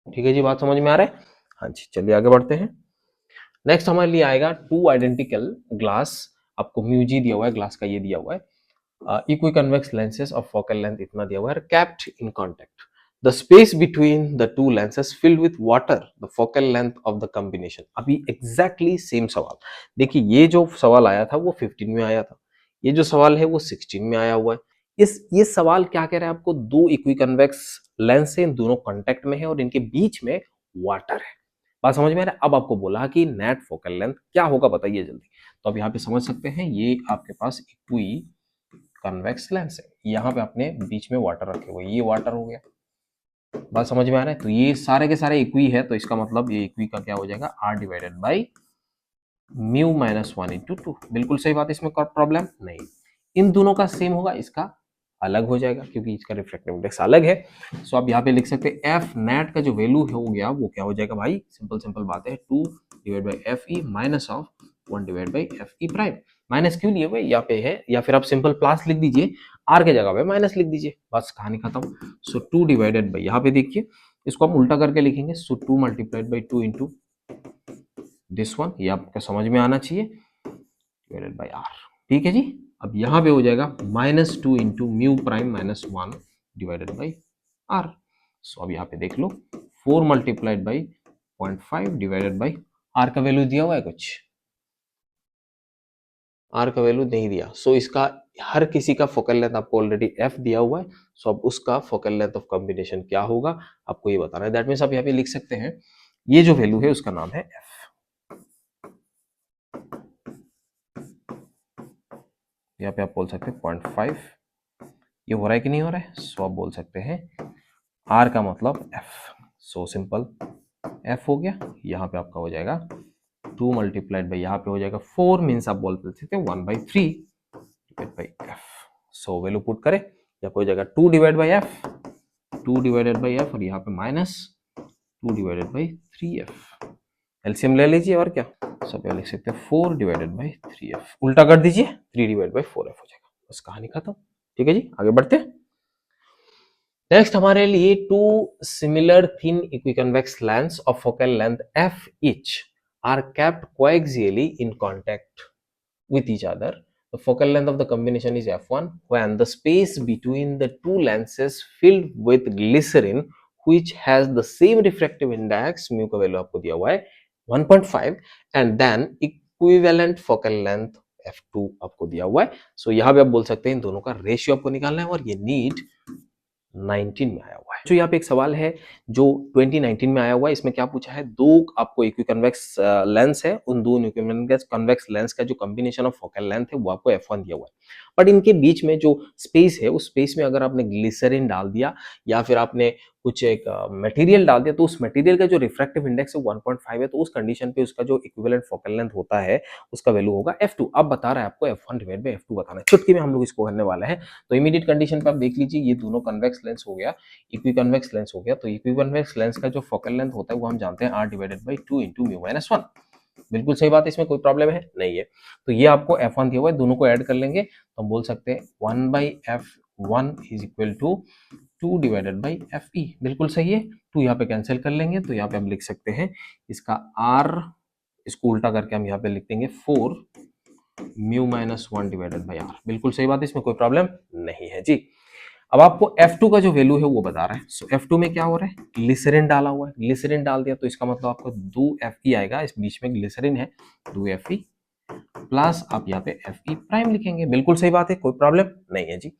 [SPEAKER 1] ठीक है जी, बात समझ में आ रहा है? हाँ जी, चलिए आगे बढ़ते हैं। नेक्स्ट हमारे लिए आएगा टू आइडेंटिकल ग्लास, आपको म्यू जी दिया हुआ है, ग्लास का ये दिया हुआ है, equi convex lenses of focal length इतना दिया हुआ है, capped in contact, the space between the two lenses filled with water, the focal length of the combination. अभी एग्जैक्टली सेम सवाल, देखिए ये जो सवाल आया था वो 15 में आया था, ये जो सवाल है वो 16 में आया हुआ है। ये सवाल क्या कह रहा है आपको, दो इक्वी कन्वेक्स लेंस है, इन दोनों कॉन्टेक्ट में है और इनके बीच में वाटर है। बात समझ में आ रहा है? अब आपको बोला कि नेट फोकल लेंथ क्या होगा बताइए जल्दी। तो अब यहाँ पे समझ सकते हैं ये आपके पास इक्वी कन्वेक्स लेंस है, यहाँ पे आपने बीच में वाटर रखे हुए, ये वाटर हो गया। बात समझ में आ रहा है? तो ये सारे के सारे इक्वी है, तो इसका मतलब ये इक्वी का क्या हो जाएगा, R divided by mu minus 1 into 2। बिल्कुल सही बात, इसमें कोई प्रॉब्लम नहीं। इन दोनों का सेम होगा, इसका अलग हो जाएगा क्योंकि इसका रिफ्लेक्टिव इंडेक्स अलग है। सो आप यहाँ पे लिख सकते हैं एफ नेट का जो वैल्यू हो गया वो क्या हो जाएगा भाई, सिंपल सिंपल बात है, 2 divide by F E minus of 1 divide by F E prime. Minus क्यों लिए हुए यहाँ पे है, या फिर आप सिंपल प्लस लिख दीजिए, आर के जगह पे माइनस लिख दीजिए, बस कहानी खत्म। सो 2 डिवाइडेड बाई, यहाँ पे देखिए इसको हम उल्टा करके लिखेंगे, सो 2 multiplied by 2 into this one, ये आपको समझ में आना चाहिए, डिवाइडेड बाई आर। ठीक है जी। अब यहाँ पे हो जाएगा -2 into mu prime minus 1 divided by R. So अब यहाँ पे देख लो 4 multiplied by 0.5 divided by R का वैल्यू दिया हुआ है कुछ, आर का वैल्यू नहीं दिया। सो इसका हर किसी का फोकल लेंथ आपको ऑलरेडी एफ दिया हुआ है, सो अब उसका फोकल लेंथ ऑफ कॉम्बिनेशन क्या होगा आपको ये बताना है। दैट मीन्स आप यहाँ पे लिख सकते हैं ये जो वैल्यू है उसका नाम है एफ। यहाँ पे आप बोल सकते हैं 0.5, ये हो रहा है कि नहीं हो रहा है, सो आप बोल सकते हैं आर का मतलब एफ, सो सिंपल एफ हो गया, यहाँ पे आपका हो जाएगा 2 मल्टीप्लाइड बाई यहाँ पे हो जाएगा 4, मीन्स आप बोल सकते थे 1/3 divide by F. So value put करें, यहाँ पे हो जाएगा 2 divide by F, 2 divided by F और यहाँ पे minus 2 divided by 3f। LCM ले लीजिए और क्या, सब लिख सकते हैं 4 डिवाइडेड बाई 3f, उल्टा कर दीजिए 3 डिवाइड बाई 4f हो जाएगा, बस कहानी खत्म। ठीक है जी, आगे बढ़ते हैं। नेक्स्ट हमारे लिए two similar thin equiconvex lens of focal length f each are kept coaxially in contact with each other. The focal length of the combination is f1 when the space between the two lenses filled with glycerin which has the same refractive index mu का value आपको दिया हुआ है 1.5 and then equivalent focal length f2 आपको दिया हुआ है। सो यहाँ पे आप बोल सकते हैं इन दोनों का रेशियो आपको निकालना है और ये नीड 19 में आया हुआ है। जो यहाँ पे एक सवाल है जो 2019 में आया हुआ है, इसमें क्या पूछा है, दो आपको इक्विकन्वेक्स लेंस है, उन दो इक्विकन्वेक्स लेंस का जो कॉम्बिनेशन ऑफ फोकल लेंथ है वो आपको f1 दिया हुआ है, बट इनके बीच में जो स्पेस है उस स्पेस में अगर आपने ग्लिसरीन डाल दिया या फिर आपने कुछ एक मटेरियल डाल दिया तो उस मटेरियल का जो रिफ्रैक्टिव इंडेक्स है 1.5 है, तो उस कंडीशन पे उसका जो इक्विवेलेंट फोकल लेंथ होता है उसका वैल्यू होगा f2। अब बता रहा है आपको f1 डिवाइड बाय f2 बताना है, चुटकी में हम लोग इसको करने वाले हैं। तो इमीडिएट कंडीशन पे आप देख लीजिए, ये दोनों कन्वेक्स लेंस हो गया, इक्विकन्वेक्स लेंस हो गया, तो इक्विकन्वेक्स लेंस का जो फोकल लेंथ होता है वो हम जानते हैं r divided by 2 into mu minus 1। बिल्कुल सही बात है, इसमें कोई प्रॉब्लम है नहीं है। तो ये आपको f1 दिया हुआ है, दोनों को ऐड कर लेंगे तो हम बोल सकते हैं 1/f1 is equal to 2 divided by fe। बिल्कुल सही है, 2 यहाँ पे कैंसिल कर लेंगे तो यहाँ पे हम लिख सकते हैं इसका r, इसको उल्टा करके हम यहाँ पे लिख देंगे 4 mu minus 1 divided by r। बिल्कुल सही बात है, इसमें कोई प्रॉब्लम नहीं है जी। अब आपको F2 का जो वैल्यू है वो बता रहा है। सो F2 में क्या हो रहा है, ग्लिसरीन डाला हुआ है, ग्लिसरीन डाल दिया तो इसका मतलब आपको 2Fe आएगा, इस बीच में ग्लिसरीन है 2Fe प्लस आप यहाँ पे Fe प्राइम लिखेंगे। बिल्कुल सही बात है, कोई प्रॉब्लम नहीं है जी।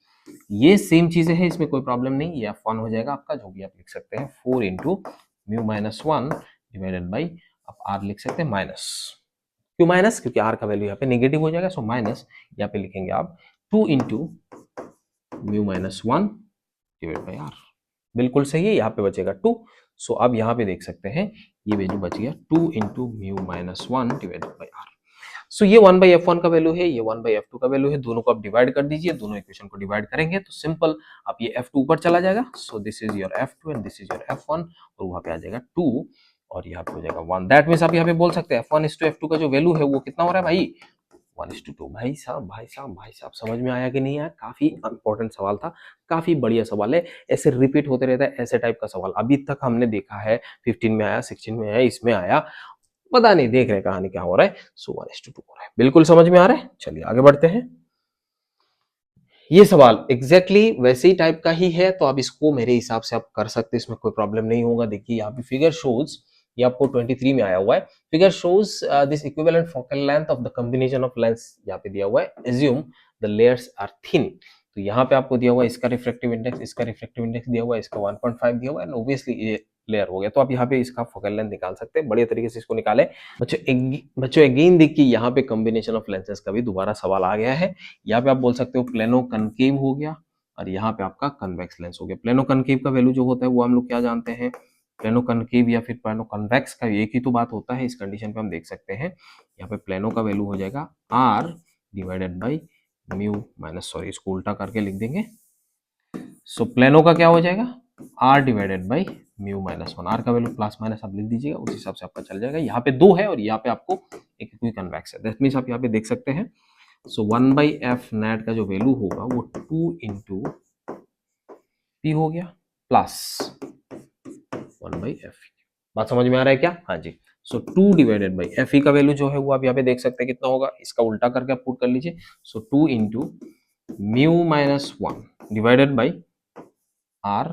[SPEAKER 1] ये सेम चीजें हैं, इसमें कोई प्रॉब्लम नहीं, ये F1 हो जाएगा आपका, जो भी आप लिख सकते हैं 4 into mu minus 1 divided by आप R लिख सकते हैं माइनस, क्यों माइनस, क्योंकि R का वैल्यू यहाँ पे नेगेटिव हो जाएगा, सो माइनस यहाँ पे लिखेंगे आप 2 into mu minus 1 divide by R। बिल्कुल सही है, यहाँ पे बचेगा 2। सो अब यहाँ पे देख सकते हैं ये वैल्यू बच गया 2 into mu minus 1 divided by R। सो ये 1/f1 का वैल्यू है, ये 1/f2 का वैल्यू है, दोनों को आप डिवाइड कर दीजिए, दोनों इक्वेशन को डिवाइड करेंगे तो सिंपल आप ये f2 ऊपर चला जाएगा, so this is your f2 and this is your f1 और वहां पे आ जाएगा 2 और यहाँ पे हो जाएगा 1। दैट मींस आप यहाँ पे बोल सकते हैं f1:f2 का जो वैल्यू है वो कितना हो रहा है भाई, 1:2। भाई साहब समझ में आया कि नहीं आया, काफी इंपॉर्टेंट सवाल था, काफी बढ़िया सवाल है, ऐसे रिपीट होते रहता है, ऐसे टाइप का सवाल अभी तक हमने देखा है, 15 में आया, 16 में आया, इसमें आया, पता नहीं, देख रहे कहानी क्या हो रहा है। सो 1:2 हो रहा है, बिल्कुल समझ में आ रहा है। चलिए आगे बढ़ते हैं। ये सवाल एग्जैक्टली वैसे ही टाइप का ही है, तो आप इसको मेरे हिसाब से आप कर सकते हैं, इसमें कोई प्रॉब्लम नहीं होगा। देखिए यहाँ पे फिगर शोज, ये आपको 23 में आया हुआ है, figure shows this equivalent focal length of the combination of lens, यहाँ पे दिया हुआ है assume the layers are thin. तो यहाँ पे आपको दिया हुआ है इसका रिफ्रैक्टिव इंडेक्स, इसका रिफ्रैक्टिव इंडेक्स दिया हुआ है, इसका 1.5 दिया हुआ है, ऑब्वियसली ये लेयर हो गया, तो आप यहाँ पे इसका फोकल लेंथ निकाल सकते हैं, बढ़िया तरीके से इसको निकाले। बच्चों अगेन देखिए यहाँ पे कॉम्बिनेशन ऑफ लेंसेज का भी दोबारा सवाल आ गया है। यहाँ पे आप बोल सकते हो प्लेनो कनकेव हो गया और यहाँ पे आपका कन्वेक्स लेंस हो गया। प्लेनो कनकेव का वैल्यू जो होता है वो हम लोग क्या जानते हैं, प्लेनो कनकेव या फिर प्लेनो कन्वेक्स का एक ही तो बात होता है। इस कंडीशन पे हम देख सकते हैं यहाँ पे प्लेनो का वैल्यू हो जाएगा r divided by mu minus, sorry इसको उल्टा करके लिख देंगे। सो प्लेनो का क्या हो जाएगा r divided by mu minus 1, r का वैल्यू प्लस माइनस आप लिख दीजिएगा, उस हिसाब से आपका चल जाएगा। यहाँ पे 2 है और यहाँ पे आपको एक इक्विकन्वेक्स है, दैट मींस आप यहाँ पे देख सकते हैं। सो 1/f नेट का जो वैल्यू होगा वो 2 इंटू पी हो गया प्लस 1/f। बात समझ में आ रहा है क्या, हाँ जी। सो 2 डिवाइडेड बाई एफ का वैल्यू जो है वो आप यहाँ पे देख सकते हैं कितना होगा, इसका उल्टा करके आप पुट कर लीजिए। सो 2 into mu minus 1 divided by r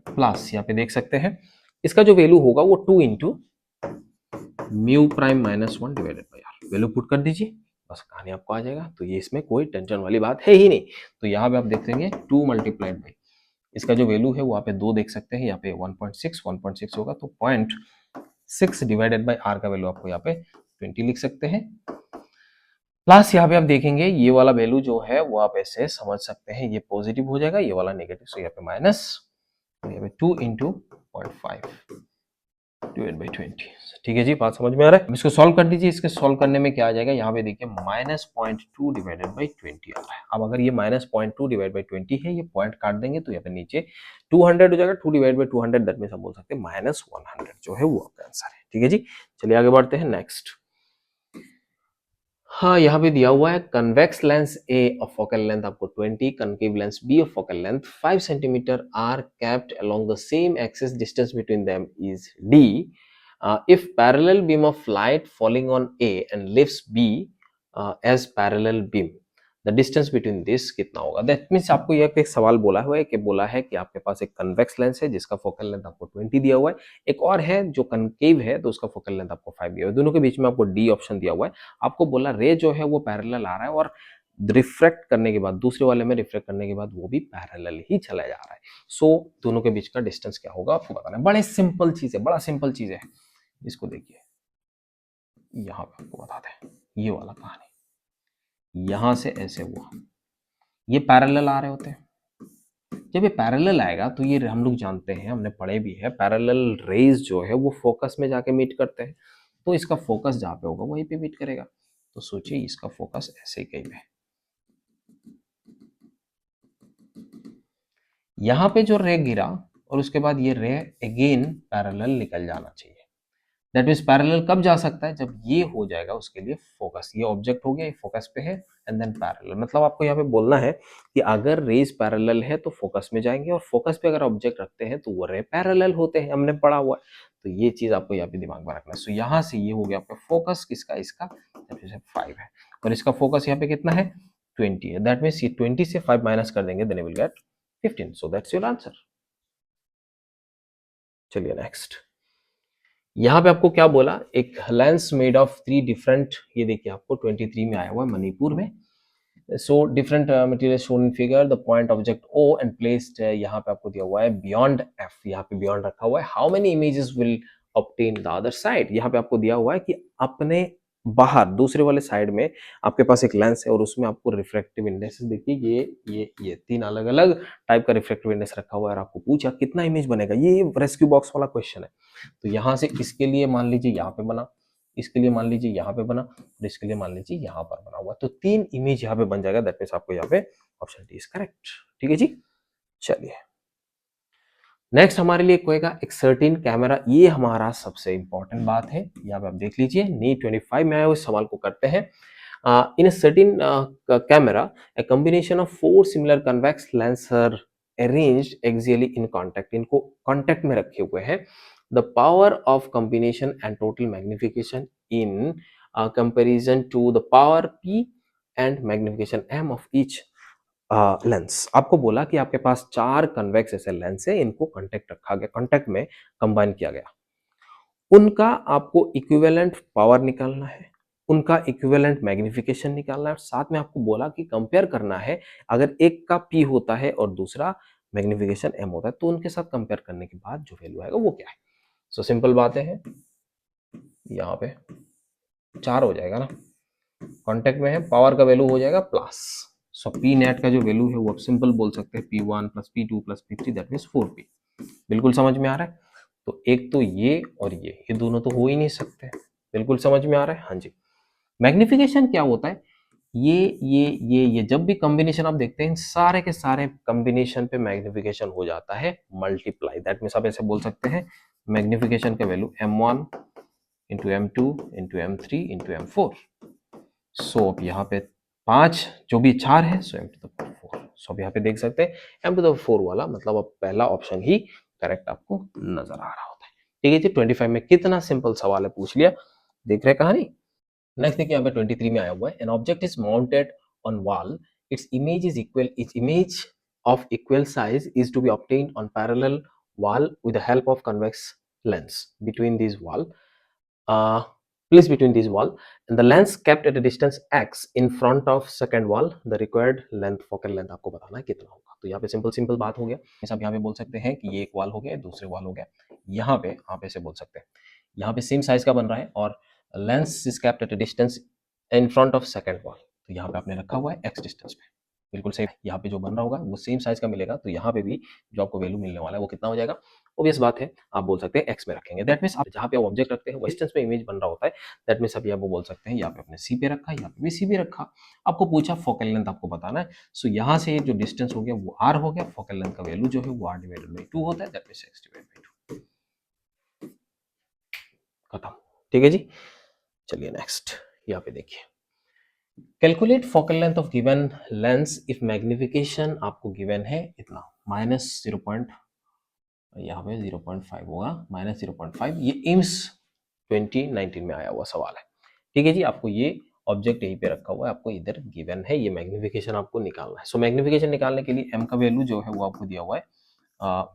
[SPEAKER 1] plus, यहाँ पे देख सकते हैं इसका जो वैल्यू होगा वो 2 into mu prime minus 1 divided by r। Value put कर दीजिए, बस कहानी आपको आ जाएगा। तो ये इसमें कोई टेंशन वाली बात है ही नहीं। तो यहाँ पे आप देख लेंगे 2 मल्टीप्लाइड बाई इसका जो वैल्यू है वो यहाँ पे 2 देख सकते हैं, यहाँ पे 1.6 होगा, तो 0.6 डिवाइडेड बाई r का वैल्यू आपको यहाँ पे 20 लिख सकते हैं। प्लस यहाँ पे आप देखेंगे ये वाला वैल्यू जो है वो आप ऐसे समझ सकते हैं, ये पॉजिटिव हो जाएगा, ये वाला नेगेटिव, सो यहाँ पे माइनस पे 2 इंटू 0.5 डिवाइड बाई 20। ठीक है जी, बात समझ में आ रहा है। अब इसको सॉल्व कर दीजिए। इसके सॉल्व करने में क्या आ जाएगा, यहाँ पे देखिए -0.2 डिवाइडेड बाई 20 आ रहा है। अब अगर ये -0.2 डिवाइड बाई 20 है, ये पॉइंट काट देंगे तो यहाँ पे नीचे 200 हो जाएगा। 2 डिवाइड बाई 200 दैट मींस हम बोल सकते हैं -100 जो है वो आपका आंसर है। ठीक है जी, चलिए आगे बढ़ते हैं नेक्स्ट। हाँ, यहाँ पे दिया हुआ है convex lens A of focal length आपको 20, concave lens B of focal length 5 centimetre are kept along the same axis, distance between them is d. If parallel beam of light falling on A and lifts B as parallel beam, the distance between this कितना होगा। That means आपको यह एक सवाल बोला हुआ है कि बोला है कि आपके पास एक कन्वेक्स लेंस है जिसका फोकल लेंथ आपको 20 दिया हुआ है, एक और है जो कनकेव है तो उसका फोकल लेंथ आपको 5 दिया हुआ है, दोनों के बीच में आपको डी ऑप्शन दिया हुआ है। आपको बोला रे जो है वो पैरेलल आ रहा है और रिफ्रैक्ट करने के बाद दूसरे वाले में रिफ्रैक्ट करने के बाद वो भी पैरेलल ही चला जा रहा है। सो दोनों के बीच का डिस्टेंस क्या होगा आपको बताना है। बड़े सिंपल चीज है, बड़ा सिंपल चीज है। इसको देखिए, यहाँ पे आपको बताते हैं ये वाला कहानी। यहां से ऐसे हुआ, ये पैरेलल आ रहे होते हैं। जब ये पैरेलल आएगा तो ये हम लोग जानते हैं, हमने पढ़े भी है, पैरेलल रेज जो है वो फोकस में जाके मीट करते हैं। तो इसका फोकस जहाँ पे होगा वहीं पे मीट करेगा। तो सोचिए इसका फोकस ऐसे ही कहीं पे, यहाँ पे जो रे गिरा और उसके बाद ये रे अगेन पैरेलल निकल जाना चाहिए। दैट मीन्स पैरेलल कब जा सकता है, जब ये हो जाएगा उसके लिए फोकस, ये ऑब्जेक्ट हो गया, ये फोकस पे है एंड देन पैरेलल। मतलब आपको यहाँ पे बोलना है कि अगर रेज पैरेलल है तो फोकस में जाएंगे और फोकस पे अगर ऑब्जेक्ट रखते हैं तो वो रे पैरेलल होते हैं, हमने पढ़ा हुआ है। तो ये चीज आपको यहाँ पे दिमाग में रखना है। सो यहाँ से ये हो गया आपका फोकस किसका, इसका 5 है और इसका फोकस यहाँ पे कितना है 20 है। दैट मीन्स ये 20 से 5 माइनस कर देंगे then will get 15। So that's your answer. चलिए नेक्स्ट, यहाँ पे आपको क्या बोला, एक लेंस मेड ऑफ 3 डिफरेंट, ये देखिए आपको 23 में आया हुआ है मणिपुर में। So different material shown in figure, the point object O and placed, यहाँ पे आपको दिया हुआ है बियॉन्ड एफ, यहाँ पे बियॉन्ड रखा हुआ है। How many images will obtain the other side, यहाँ पे आपको दिया हुआ है कि अपने बाहर दूसरे वाले साइड में आपके पास एक लेंस है और उसमें आपको रिफ्रैक्टिव इंडेक्स देखिए ये 3 अलग अलग टाइप का रिफ्रैक्टिव इंडेक्स रखा हुआ है और आपको पूछा कितना इमेज बनेगा। ये रेस्क्यू बॉक्स वाला क्वेश्चन है। तो यहाँ से इसके लिए मान लीजिए यहाँ पे बना, इसके लिए मान लीजिए यहाँ पे बना और इसके लिए मान लीजिए यहाँ पर बना हुआ, तो 3 इमेज यहाँ पे बन जाएगा। दैट मीन्स आपको यहाँ पे ऑप्शन डी इज करेक्ट। ठीक है जी, चलिए नेक्स्ट हमारे लिए कोएगा एक सर्टेन कैमरा। ये हमारा सबसे इंपॉर्टेंट बात है, यहाँ पे आप देख लीजिए नीट 25 में आए हुए सवाल को करते हैं। In a certain camera a combination of 4 similar convex lenses are arranged axially in contact, इनको कांटेक्ट में रखे हुए हैं। The power of combination and total magnification in comparison to the power p and magnification m of each lens. आपको बोला कि आपके पास 4 convex ऐसे लेंस है, इनको कांटेक्ट रखा गया, कांटेक्ट में कंबाइन किया गया, उनका आपको इक्विवेलेंट पावर निकालना है, उनका इक्विवेलेंट मैग्निफिकेशन निकालना है, साथ में आपको बोला कि कंपेयर करना है अगर एक का P होता है और दूसरा मैग्निफिकेशन M होता है तो उनके साथ कंपेयर करने के बाद जो वैल्यू आएगा वो क्या है। सो सिंपल बातें हैं, यहाँ पे 4 हो जाएगा ना, कॉन्टेक्ट में है, पावर का वैल्यू हो जाएगा प्लस। सो पी नेट का जो वैल्यू है वो आप सिंपल बोल सकते हैं P1 plus P2 plus P3 that means 4P। बिल्कुल समझ में आ रहा है। तो एक तो ये और ये दोनों तो हो ही नहीं सकते। बिल्कुल समझ में आ रहा है, हाँ जी। मैग्निफिकेशन क्या होता है, ये जब भी कॉम्बिनेशन आप देखते हैं, इन सारे के सारे कॉम्बिनेशन पे मैग्निफिकेशन हो जाता है मल्टीप्लाई। दैट मीन्स आप ऐसे बोल सकते हैं मैग्निफिकेशन का value M1 into M2 into M3 into M4। सो अब यहाँ पे 5 जो भी 4 है सो M टू द पावर 4। सो अब यहाँ पे देख सकते हैं M टू द 4 वाला, मतलब अब पहला ऑप्शन ही करेक्ट आपको नजर आ रहा होता है। ठीक है जी, 25 में कितना सिंपल सवाल है, पूछ लिया। देख रहे कहानी। नेक्स्ट देखिए यहाँ पे 23 में आया हुआ है, an object is mounted on wall, its image is equal, its image of equal size is to be obtained on parallel wall with the help of convex lens between these wall, placed between these wall, and the lens kept at a distance x in front of second wall, the required length, focal length आपको बताना है कितना होगा। तो यहाँ पे simple बात हो गया। आप यहाँ पे बोल सकते हैं कि ये एक वॉल हो गया, दूसरे वॉल हो गया। यहाँ पे आप ऐसे बोल सकते हैं, यहाँ पे सेम साइज का बन रहा है और lens is kept at a distance in front of second wall, तो यहाँ पे आपने रखा हुआ है x डिस्टेंस पे। बिल्कुल सही। यहाँ पे जो बन रहा होगा वो सेम साइज का मिलेगा, तो यहाँ पे भी जो आपको वैल्यू मिलने वाला है वो कितना हो जाएगा, ऑब्वियस बात है आप बोल सकते हैं एक्स में रखेंगे। दैट मीन्स आप जहाँ पे ऑब्जेक्ट रखते हैं वही डिस्टेंस पे इमेज बन रहा होता है। दैट मीन्स अभी आप वो बोल सकते हैं यहाँ पे अपने सी पे रखा, यहाँ पे भी सी पे रखा। आपको पूछा फोकल लेंथ आपको बताना है, सो यहाँ से जो डिस्टेंस हो गया वो आर हो गया, फोकल लेंथ का वैल्यू जो है वो आर डिवाइडेड बाई 2 होता है, that means x divided by 2। खत्म, ठीक है जी। चलिए नेक्स्ट यहाँ पे देखिए, calculate focal length of given lens if magnification आपको गिवन है इतना माइनस 0. यहाँ पे 0.5 होगा, माइनस 0.5। ये एम्स 2019 में आया हुआ सवाल है, ठीक है जी। आपको ये ऑब्जेक्ट यहीं पे रखा हुआ है, आपको इधर गिवन है, ये मैग्निफिकेशन आपको निकालना है। सो मैग्निफिकेशन निकालने के लिए एम का वैल्यू जो है वो आपको दिया हुआ है,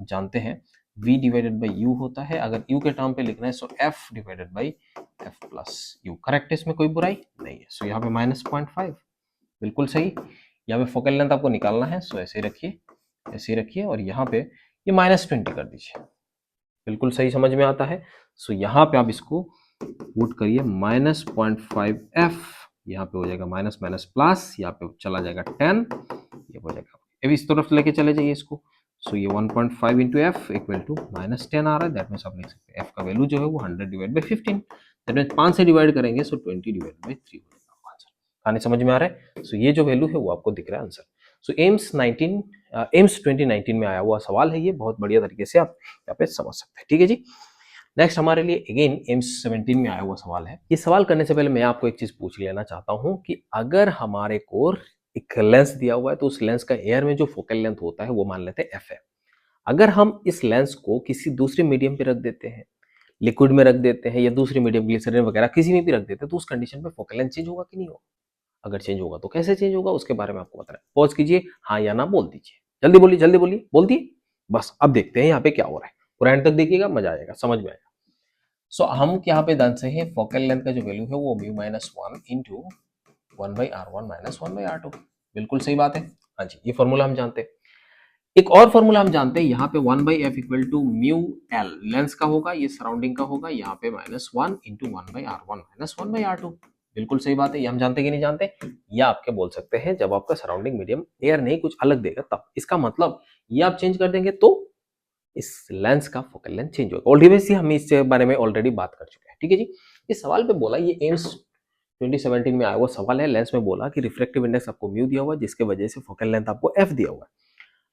[SPEAKER 1] जानते हैं v डिवाइडेड बाई यू होता है। अगर u के टर्म पे लिखना है सो f divided by f plus you. Correct है, इसमें कोई बुराई नहीं है। सो यहाँ पे माइनस 0.5 बिल्कुल सही। यहाँ पे फोकल लेंथ आपको निकालना है, सो ऐसे रखिए, ऐसे रखिए, और यहाँ पे ये -20 कर दीजिए, बिल्कुल सही समझ में आता है। सो यहाँ पे आप इसको पुट करिए, -0.5f, यहाँ पे हो जाएगा माइनस माइनस प्लस, यहाँ पे चला जाएगा 10, ये हो जाएगा। अभी इस तरफ लेके चले जाइए इसको। सो ये 1.5 इंटू एफ इक्वल टू -10 आ रहा है। दैट मीन्स आप लिख सकते हैं एफ का वैल्यू जो है वो 100 डिवाइड बाई 15, दैट मीन्स 5 से डिवाइड करेंगे सो 20 डिवाइड बाई 3 हो जाएगा आंसर। आने समझ में आ रहा है। सो ये जो वैल्यू है वो आपको दिख रहा है आंसर। सो एम्स 2019 में आया हुआ सवाल है ये, बहुत बढ़िया तरीके से आप यहाँ पे समझ सकते हैं, ठीक है जी। नेक्स्ट हमारे लिए अगेन एम्स 17 में आया हुआ सवाल है। ये सवाल करने से पहले मैं आपको एक चीज पूछ लेना चाहता हूं कि अगर हमारे को एक लेंस दिया हुआ है तो उस लेंस का एयर में जो फोकल लेंथ होता है वो मान लेते हैं एफ है। अगर हम इस लेंस को किसी दूसरे मीडियम पे रख देते हैं, लिक्विड में रख देते हैं या दूसरे मीडियम ग्लिसरीन वगैरह किसी में भी रख देते हैं, तो उस कंडीशन पे फोकल लेंथ चेंज होगा कि नहीं होगा? अगर चेंज होगा तो कैसे चेंज होगा उसके बारे में आपको बताना है। पॉज कीजिए, हाँ या ना बोल दीजिए, जल्दी बोलिए, जल्दी बोलिए, बोल दिए। बस अब देखते हैं यहाँ पे क्या हो रहा है, पूरा एंड तक देखिएगा, मजा आएगा, समझ में आएगा। सो हम यहाँ पे जान से हैं फोकल लेंथ का जो वैल्यू है वो mu minus 1 into 1/r1 minus 1/r2। बिल्कुल सही बात है, हाँ जी, ये फॉर्मूला हम जानते हैं। एक और फॉर्मूला हम जानते हैं, यहाँ पे 1/f equal to mu L lens का होगा, ये सराउंडिंग का होगा, यहाँ पे -1 इंटू 1/r1 माइनस 1/r2। बिल्कुल सही बात है, ये हम जानते कि नहीं जानते? या आपके बोल सकते हैं जब आपका सराउंडिंग मीडियम एयर नहीं कुछ अलग देगा तब। इसका मतलब ये आप चेंज कर देंगे तो इस लेंस का फोकल लेंथ चेंज होगा। ऑलरेडी हम इस बारे में ऑलरेडी बात कर चुके हैं, ठीक है जी। इस सवाल पे बोला, ये एम्स 2017 में आया हुआ सवाल है। लेंस में बोला कि रिफ्रैक्टिव इंडेक्स आपको म्यू दिया हुआ है, जिसके वजह से फोकल लेंथ आपको एफ दिया हुआ है।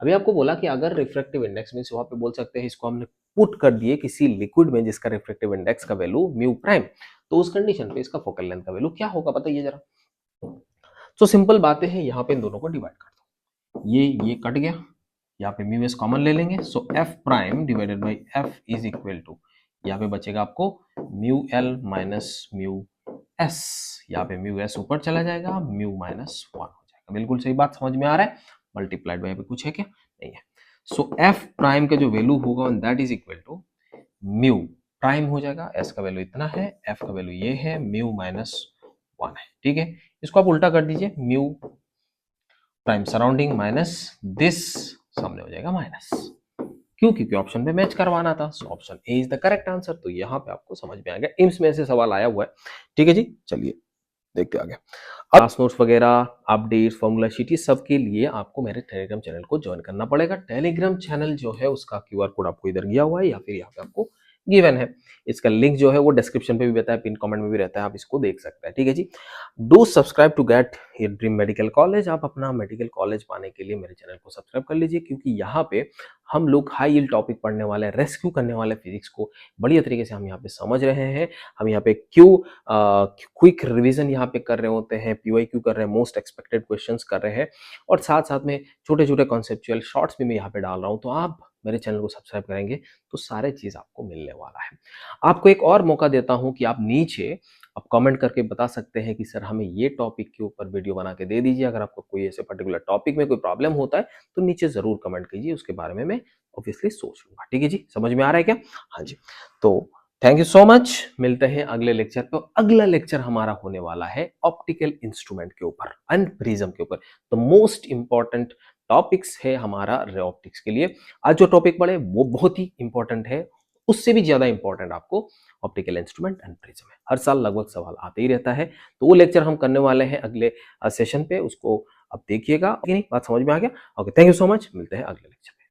[SPEAKER 1] अभी आपको बोला कि अगर रिफ्रैक्टिव इंडेक्स मींस वहां पे बोल सकते हैं इसको हमने पुट कर दिए किसी लिक्विड में जिसका रिफ्रैक्टिव इंडेक्स का वैल्यू म्यू प्राइम, तो उस कंडीशन पे इसका फोकल लेंथ का वैल्यू क्या होगा बताइए जरा। तो सिंपल बातें हैं, यहाँ पे इन दोनों को डिवाइड कर दो, ये कट गया, यहाँ पे म्यू एस कॉमन ले लेंगे। So F prime divided by F is equal to, यहाँ पे बचेगा आपको mu L minus mu S, यहाँ पे म्यू एस ऊपर चला जाएगा, म्यू माइनस 1 हो जाएगा। बिल्कुल सही बात, समझ में आ रहा है। मल्टीप्लाइड बाय कुछ है क्या? नहीं है। सो एफ प्राइम का जो वैल्यू होगा that is equal to mu prime हो जाएगा, एस का वैल्यू इतना है, एफ का वैल्यू ये है, म्यू माइनस 1 है, ठीक है। इसको आप उल्टा कर दीजिए, mu prime surrounding minus this, सामने हो जाएगा माइनस, क्यों? क्योंकि ऑप्शन पे मैच करवाना था। So option A is the correct answer. तो यहाँ पे आपको समझ में आ गया, एम्स में ऐसे सवाल आया हुआ है, ठीक है जी। चलिए देखते आगे। क्लास नोट्स वगैरह, अपडेट, फॉर्मूला शीट, ये सब के लिए आपको मेरे टेलीग्राम चैनल को ज्वाइन करना पड़ेगा। टेलीग्राम चैनल जो है उसका क्यूआर कोड आपको इधर दिया हुआ है या फिर यहाँ पे आपको गिवन है। इसका लिंक जो है वो डिस्क्रिप्शन पे भी रहता है, पिन कमेंट में भी रहता है, आप इसको देख सकते हैं, ठीक है जी। Do subscribe to get your dream medical college. आप अपना मेडिकल कॉलेज पाने के लिए मेरे चैनल को सब्सक्राइब कर लीजिए, क्योंकि यहाँ पे हम लोग हाई यील्ड टॉपिक पढ़ने वाले, रेस्क्यू करने वाले फिजिक्स को बढ़िया तरीके से हम यहाँ पे समझ रहे हैं। हम यहाँ पे क्विक रिवीजन यहाँ पे कर रहे होते हैं, पीवाईक्यू कर रहे हैं, मोस्ट एक्सपेक्टेड क्वेश्चंस कर रहे हैं, और साथ साथ में छोटे छोटे कॉन्सेप्चुअल शॉर्ट्स भी मैं यहाँ पे डाल रहा हूँ। तो आप मेरे चैनल को सब्सक्राइब करेंगे तो सारे चीज आपको मिलने वाला है। आपको एक और मौका देता हूँ कि आप नीचे आप कमेंट करके बता सकते हैं कि सर हमें ये टॉपिक के ऊपर वीडियो बना के दे दीजिए। अगर आपको कोई ऐसे पर्टिकुलर टॉपिक में कोई प्रॉब्लम होता है तो नीचे जरूर कमेंट कीजिए, उसके बारे में मैं ऑब्वियसली सोच लूंगा, ठीक है जी। समझ में आ रहा है क्या? हाँ जी। तो थैंक यू सो मच, मिलते हैं अगले लेक्चर पे। अगला लेक्चर हमारा होने वाला है ऑप्टिकल इंस्ट्रूमेंट के ऊपर एंड प्रिज्म के ऊपर। तो मोस्ट इंपॉर्टेंट टॉपिक्स है हमारा रे ऑप्टिक्स के लिए। आज जो टॉपिक पढ़े वो बहुत ही इंपॉर्टेंट है, उससे भी ज्यादा इंपॉर्टेंट आपको ऑप्टिकल इंस्ट्रूमेंट एंड प्रिज्म है। हर साल लगभग सवाल आते ही रहता है, तो वो लेक्चर हम करने वाले हैं अगले सेशन पे। उसको अब देखिएगा कि नहीं, बात समझ में आ गया? Okay, thank you so much, मिलते हैं अगले लेक्चर।